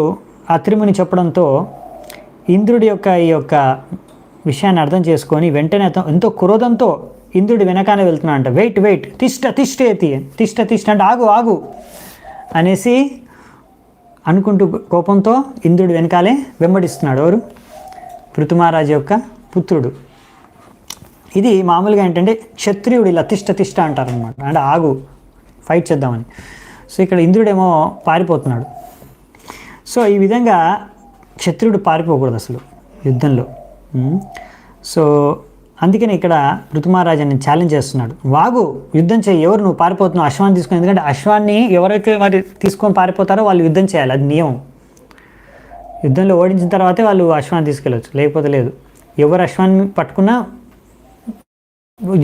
అత్రిముని చెప్పడంతో ఇంద్రుడి యొక్క ఈ యొక్క విషయాన్ని అర్థం చేసుకొని వెంటనే ఎంతో క్రోధంతో ఇంద్రుడి వెనకానే వెళ్తున్నా అంట. వెయిట్ తిష్టేతి అంటే ఆగు అనేసి అనుకుంటూ కోపంతో ఇంద్రుడి వెనకాలే వెంబడిస్తున్నాడు. ఎవరు? పృథు మహారాజు యొక్క పుత్రుడు. ఇది మామూలుగా ఏంటంటే క్షత్రియుడు ఇలా తిష్ట అంటారనమాట, అంటే ఆగు, ఫైట్ చేద్దామని. సో ఇక్కడ ఇంద్రుడేమో పారిపోతున్నాడు. సో ఈ విధంగా క్షత్రియుడు పారిపోకూడదు అసలు యుద్ధంలో. సో అందుకని ఇక్కడ పృథు మహారాజాన్ని ఛాలెంజ్ చేస్తున్నాడు, వాగు, యుద్ధం చేయి, ఎవరు నువ్వు పారిపోతున్నావు, అశ్వాన్ని తీసుకొని. ఎందుకంటే అశ్వాన్ని ఎవరైతే మరి తీసుకొని పారిపోతారో వాళ్ళు యుద్ధం చేయాలి, అది నియమం. యుద్ధంలో ఓడించిన తర్వాతే వాళ్ళు అశ్వాన్ని తీసుకెళ్ళవచ్చు, లేకపోతే లేదు. ఎవరు అశ్వాన్ని పట్టుకున్నా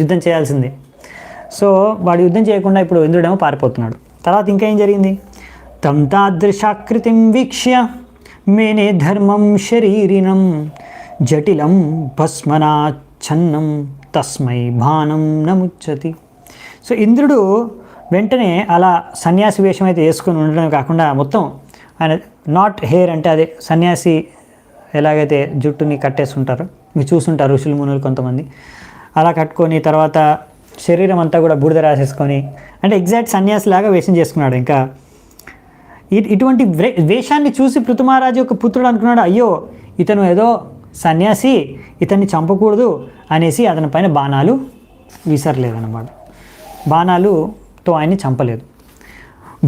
యుద్ధం చేయాల్సిందే. సో వాడు యుద్ధం చేయకుండా ఇప్పుడు ఇంద్రుడేమో పారిపోతున్నాడు. తర్వాత ఇంకా ఏం జరిగింది? తం తాదృశాకృతిం వీక్ష్య మేనే ధర్మం శరీరినం జటిలం భస్మనాచ్ఛన్నం తస్మై భానం నముచ్చతి. సో ఇంద్రుడు వెంటనే అలా సన్యాసి వేషం అయితే వేసుకొని ఉండడమే కాకుండా మొత్తం ఆయన నాట్ హెయిర్ అంటే అదే సన్యాసి ఎలాగైతే జుట్టుని కట్టేస్తుంటారో మీరు చూస్తుంటారు ఋషులు మునులు కొంతమంది, అలా కట్టుకొని తర్వాత శరీరం అంతా కూడా బూడిద రాసేసుకొని అంటే ఎగ్జాక్ట్ సన్యాసి లాగా వేషం చేసుకున్నాడు. ఇంకా ఇటువంటి వేషాన్ని చూసి పృథు మహారాజు యొక్క పుత్రుడు అనుకున్నాడు, అయ్యో ఇతను ఏదో సన్యాసి, ఇతన్ని చంపకూడదు అనేసి అతని పైన బాణాలు విసరలేదన్నమాట. బాణాలుతో ఆయన్ని చంపలేదు.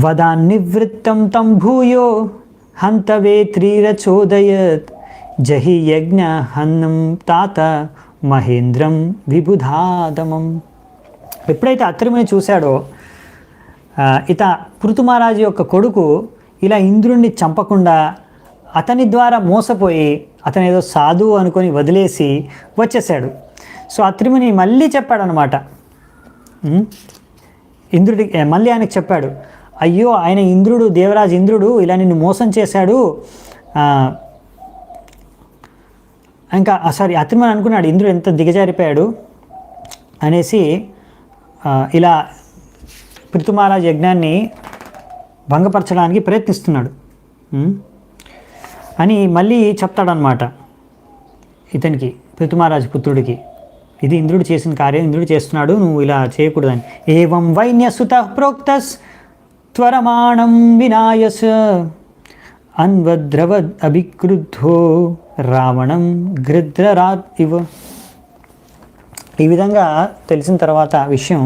వదాన్నివృత్తం తం భూయో హంతవేత్రీరచోదయత్ జహి యజ్ఞ హన్నం తాత మహేంద్రం విబుధాదమం. ఎప్పుడైతే అత్రిముని చూశాడో పృథు మహారాజు యొక్క కొడుకు ఇలా ఇంద్రుణ్ణి చంపకుండా అతని ద్వారా మోసపోయి అతను ఏదో సాధువు అనుకొని వదిలేసి వచ్చేసాడు. సో అత్రిముని మళ్ళీ చెప్పాడనమాట ఇంద్రుడికి, మళ్ళీ ఆయనకు చెప్పాడు, అయ్యో ఆయన ఇంద్రుడు, దేవరాజు ఇంద్రుడు ఇలా నిన్ను మోసం చేశాడు. ఇంకా సారీ అత్రిముని అనుకున్నాడు ఇంద్రుడు ఎంత దిగజారిపోయాడు అనేసి ఇలా పృథు మహారాజు యజ్ఞాన్ని భంగపరచడానికి ప్రయత్నిస్తున్నాడు అని మళ్ళీ చెప్తాడనమాట ఇతనికి, పృథు మహారాజు పుత్రుడికి, ఇది ఇంద్రుడు చేసిన కార్యం, ఇంద్రుడు చేస్తున్నాడు, నువ్వు ఇలా చేయకూడదని. ఏవం వైన్యసుత ప్రోక్తస్ త్వరమాణం వినాయస అన్వద్రవద్ అభిక్రుద్ధో రావణం గృధ్రరాత్ ఇవ. ఈ విధంగా తెలిసిన తర్వాత విషయం,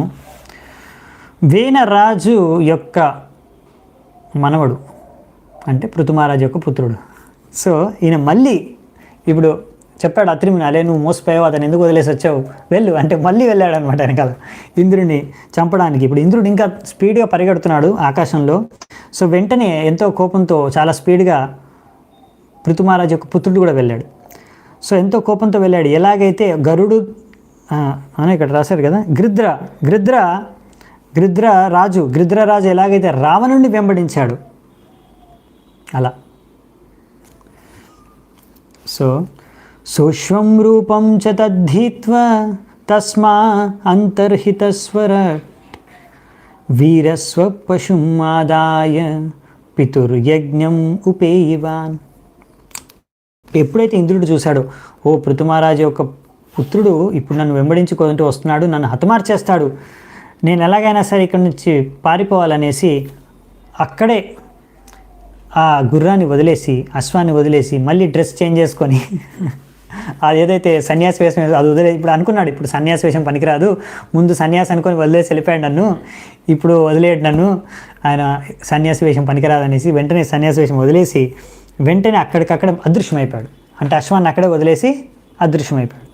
వేనరాజు యొక్క మనవడు అంటే పృథు మహారాజు యొక్క పుత్రుడు. సో ఈయన మళ్ళీ ఇప్పుడు చెప్పాడు అత్రిముని, అలే నువ్వు మోసపోయావు, అతను ఎందుకు వదిలేసి వచ్చావు, వెళ్ళు అంటే మళ్ళీ వెళ్ళాడు అనమాట వెనకాల ఇంద్రుడిని చంపడానికి. ఇప్పుడు ఇంద్రుడు ఇంకా స్పీడ్గా పరిగెడుతున్నాడు ఆకాశంలో. సో వెంటనే ఎంతో కోపంతో చాలా స్పీడ్గా పృథు మహారాజు యొక్క పుత్రుడు కూడా వెళ్ళాడు. సో ఎంతో కోపంతో వెళ్ళాడు. ఎలాగైతే గరుడు అని ఇక్కడ రాశారు కదా, గృధ్రరాజు ఎలాగైతే రావణుడిని వెంబడించాడు అలా. సో సూక్ష్మం రూపం చ తద్ధీత్వా తస్మా అంతర్హితస్వర వీరస్వ పశుమాదాయ పితుర్యజ్ఞం ఉపేయివాన్. ఎప్పుడైతే ఇంద్రుడు చూశాడో, ఓ పృథు మహారాజు యొక్క పుత్రుడు ఇప్పుడు నన్ను వెంబడించుకుంటూ వస్తున్నాడు, నన్ను హతమార్చేస్తాడు, నేను ఎలాగైనా సరే ఇక్కడి నుంచి పారిపోవాలనేసి అక్కడే ఆ గుర్రాన్ని వదిలేసి అశ్వాన్ని వదిలేసి మళ్ళీ డ్రెస్ చేంజ్ చేసుకొని అది ఏదైతే సన్యాసి వేషం అది ఇప్పుడు అనుకున్నాడు, ఇప్పుడు సన్యాసి వేషం పనికిరాదు, ముందు సన్యాసి అనుకొని వదిలేసి వెళ్ళిపోయాడు నన్ను, ఇప్పుడు వదిలేడు నన్ను, ఆయన సన్యాసి వేషం పనికిరాదు అనేసి వెంటనే సన్యాసి వేషం వదిలేసి వెంటనే అక్కడికక్కడ అదృశ్యమైపోయాడు. అంటే అశ్వాన్ని అక్కడే వదిలేసి అదృశ్యమైపోయాడు.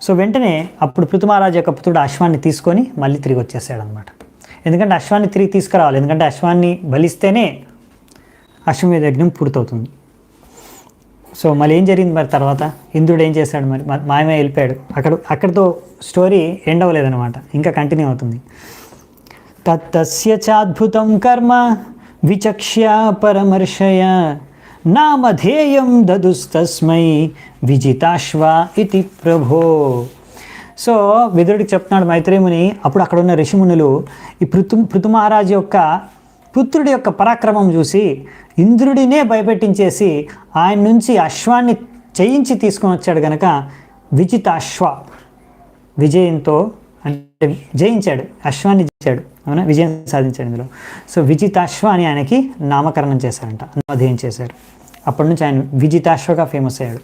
సో వెంటనే అప్పుడు పృథు మహారాజు యొక్క పుత్రుడు అశ్వాన్ని తీసుకొని మళ్ళీ తిరిగి వచ్చేసాడు అనమాట. ఎందుకంటే అశ్వాన్ని తిరిగి తీసుకురావాలి, ఎందుకంటే అశ్వాన్ని బలిస్తేనే అశ్వమేధ యజ్ఞం పూర్తవుతుంది. సో మళ్ళీ ఏం జరిగింది మరి తర్వాత, ఇంద్రుడు ఏం చేశాడు మరి, మాయమే వెళ్ళిపోయాడు. అక్కడితో స్టోరీ ఎండ్ అవ్వలేదన్నమాట, ఇంకా కంటిన్యూ అవుతుంది. తత్తస్య చాద్భుతం కర్మ విచక్ష్య పరమర్శయ నామధేయం దదుస్తస్మై విజితాశ్వ ఇతి ప్రభో. సో విదురుడికి చెప్తున్నాడు మైత్రేయుని. అప్పుడు అక్కడ ఉన్న ఋషిమునులు ఈ పృథు మహారాజు యొక్క పుత్రుడి యొక్క పరాక్రమం చూసి ఇంద్రుడినే భయపెట్టించేసి ఆయన నుంచి అశ్వాన్ని చేయించి తీసుకొని వచ్చాడు కనుక విజితాశ్వ, విజయంతో అంటే జయించాడు, అశ్వాన్ని జయించాడు, అవునా, విజయం సాధించాడు ఇందులో. సో విజితాశ్వ అని ఆయనకి నామకరణం చేశారంట, నామధేయం చేశారు. అప్పటి నుంచి ఆయన విజితాశ్వగా ఫేమస్ అయ్యాడు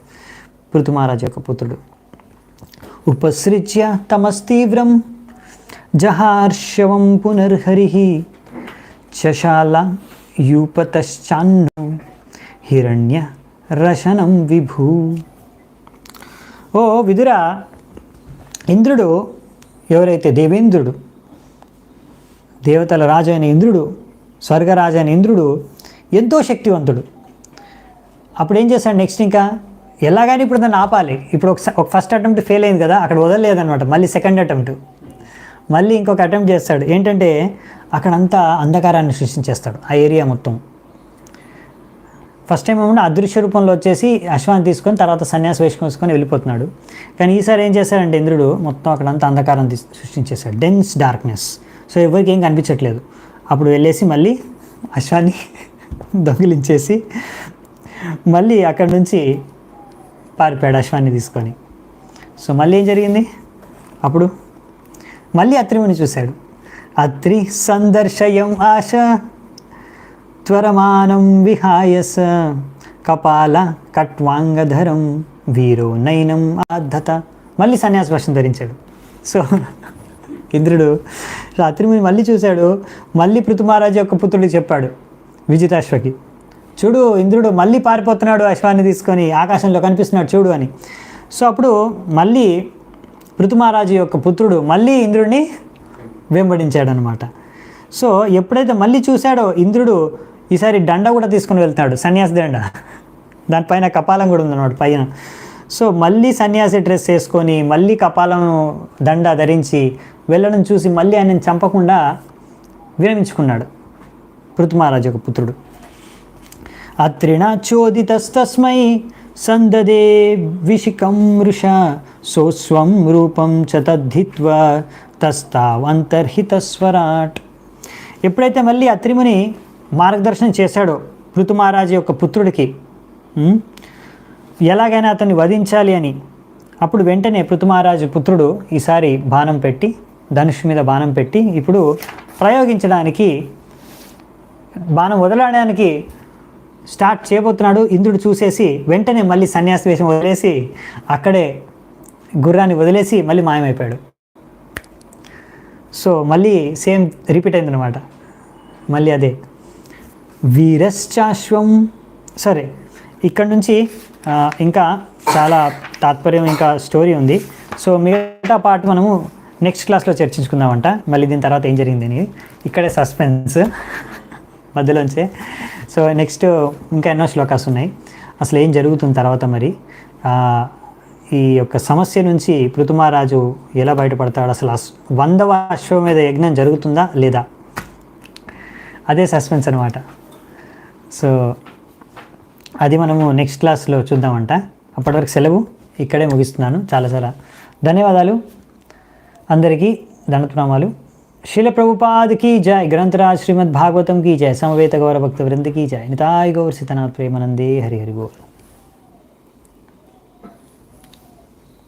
పృథు మహారాజు యొక్క పుత్రుడు. ఉపసృజ్య తమస్తీవ్రం జహార్షవం పునర్హరి చశాల యూపతశ్చాన్ను హిరణ్య రశనం విభూ. ఓ విదుర, ఇంద్రుడు ఎవరైతే దేవేంద్రుడు, దేవతల రాజు అయిన ఇంద్రుడు, స్వర్గరాజు అయిన ఇంద్రుడు ఎంతో శక్తివంతుడు. అప్పుడు ఏం చేశాడు నెక్స్ట్, ఇంకా ఎలాగైనా ఇప్పుడు దాన్ని ఆపాలి. ఇప్పుడు ఒక ఫస్ట్ అటెంప్ట్ ఫెయిల్ అయింది కదా, అక్కడ వదలలేదనమాట. మళ్ళీ సెకండ్ అటెంప్ట్, మళ్ళీ ఇంకొక అటెంప్ట్ చేస్తాడు. ఏంటంటే అక్కడంతా అంధకారాన్ని సృష్టించేస్తాడు ఆ ఏరియా మొత్తం. ఫస్ట్ టైం ఏమన్నా అదృశ్య రూపంలో వచ్చేసి అశ్వాన్ని తీసుకొని తర్వాత సన్యాసి వేషం వేసుకొని వెళ్ళిపోతున్నాడు. కానీ ఈసారి ఏం చేశాడంటే ఇంద్రుడు మొత్తం అక్కడంతా అంధకారం సృష్టించేశాడు, డెన్స్ డార్క్నెస్. సో ఎవరికి ఏం కనిపించట్లేదు. అప్పుడు వెళ్ళేసి మళ్ళీ అశ్వాన్ని దొంగిలించేసి మళ్ళీ అక్కడి నుంచి పారిపోయాడు అశ్వాన్ని తీసుకొని. సో మళ్ళీ ఏం జరిగింది, అప్పుడు మళ్ళీ అత్రిముని చూశాడు. అత్రి సందర్శయం ఆశ త్వరమానం విహాయస కపాల కట్వాంగధరం వీరో నైనం ఆద్ధత. మళ్ళీ సన్యాసి వేషం ధరించాడు. సో ఇంద్రుడు అత్రిముని మళ్ళీ చూశాడు. మళ్ళీ పృథు మహారాజు యొక్క పుత్రుడికి చెప్పాడు విజితాశ్వకి, చూడు ఇంద్రుడు మళ్ళీ పారిపోతున్నాడు అశ్వాన్ని తీసుకొని, ఆకాశంలో కనిపిస్తున్నాడు చూడు అని. సో అప్పుడు మళ్ళీ పృథు మహారాజు యొక్క పుత్రుడు మళ్ళీ ఇంద్రుడిని వెంబడించాడు అనమాట. సో ఎప్పుడైతే మళ్ళీ చూశాడో ఇంద్రుడు ఈసారి దండ కూడా తీసుకుని వెళ్తున్నాడు, సన్యాసి దండ. దానిపైన కపాలం కూడా ఉందన్నమాట పైన. సో మళ్ళీ సన్యాసి డ్రెస్ వేసుకొని మళ్ళీ కపాలం దండ ధరించి వెళ్ళడం చూసి మళ్ళీ ఆయనను చంపకుండా విరమించుకున్నాడు పృథు మహారాజు యొక్క పుత్రుడు. అత్రిణాచోదితస్తస్మై సందదే విషికం వృష సోస్వం రూపం చ తద్ధిత్వా తస్తావంతర్హితస్వరాట్. ఎప్పుడైతే మళ్ళీ అత్రిముని మార్గదర్శనం చేశాడో పృథు మహారాజు యొక్క పుత్రుడికి ఎలాగైనా అతన్ని వధించాలి అని, అప్పుడు వెంటనే పృథు మహారాజు పుత్రుడు ఈసారి బాణం పెట్టి, ధనుష్ మీద బాణం పెట్టి ఇప్పుడు ప్రయోగించడానికి, బాణం వదలడానికి స్టార్ట్ చేయబోతున్నాడు. ఇంద్రుడు చూసేసి వెంటనే మళ్ళీ సన్యాసి వేషం వదిలేసి అక్కడే గుర్రాన్ని వదిలేసి మళ్ళీ మాయమైపోయాడు. సో మళ్ళీ సేమ్ రిపీట్ అయిందనమాట. మళ్ళీ అదే వీరశ్చాశ్వం. సరే, ఇక్కడ నుంచి ఇంకా చాలా తాత్పర్యం, ఇంకా స్టోరీ ఉంది. సో మిగతా పార్ట్ మనము నెక్స్ట్ క్లాస్లో చర్చించుకుందామంట. మళ్ళీ దీని తర్వాత ఏం జరిగిందని ఇక్కడే సస్పెన్స్ మధ్యలోంచే. సో నెక్స్ట్ ఇంకా ఎన్నో శ్లోకాస్ ఉన్నాయి, అసలు ఏం జరుగుతుంది తర్వాత, మరి ఈ యొక్క సమస్య నుంచి పృథు మహారాజు ఎలా బయటపడతాడు, అసలు 100వ అశ్వమేధ యజ్ఞం జరుగుతుందా లేదా, అదే సస్పెన్స్ అనమాట. సో అది మనము నెక్స్ట్ క్లాస్లో చూద్దామంట. అప్పటివరకు సెలవు, ఇక్కడే ముగిస్తున్నాను. చాలా ధన్యవాదాలు అందరికీ, దండప్రణామాలు. शील प्रभुपाद की जय, ग्रंथराज श्रीमद् भागवतम की जय, समवेत गौर भक्त वृंद की जय, निताय गौर सीतनाथ प्रेमानंदे हरि हरि बोल.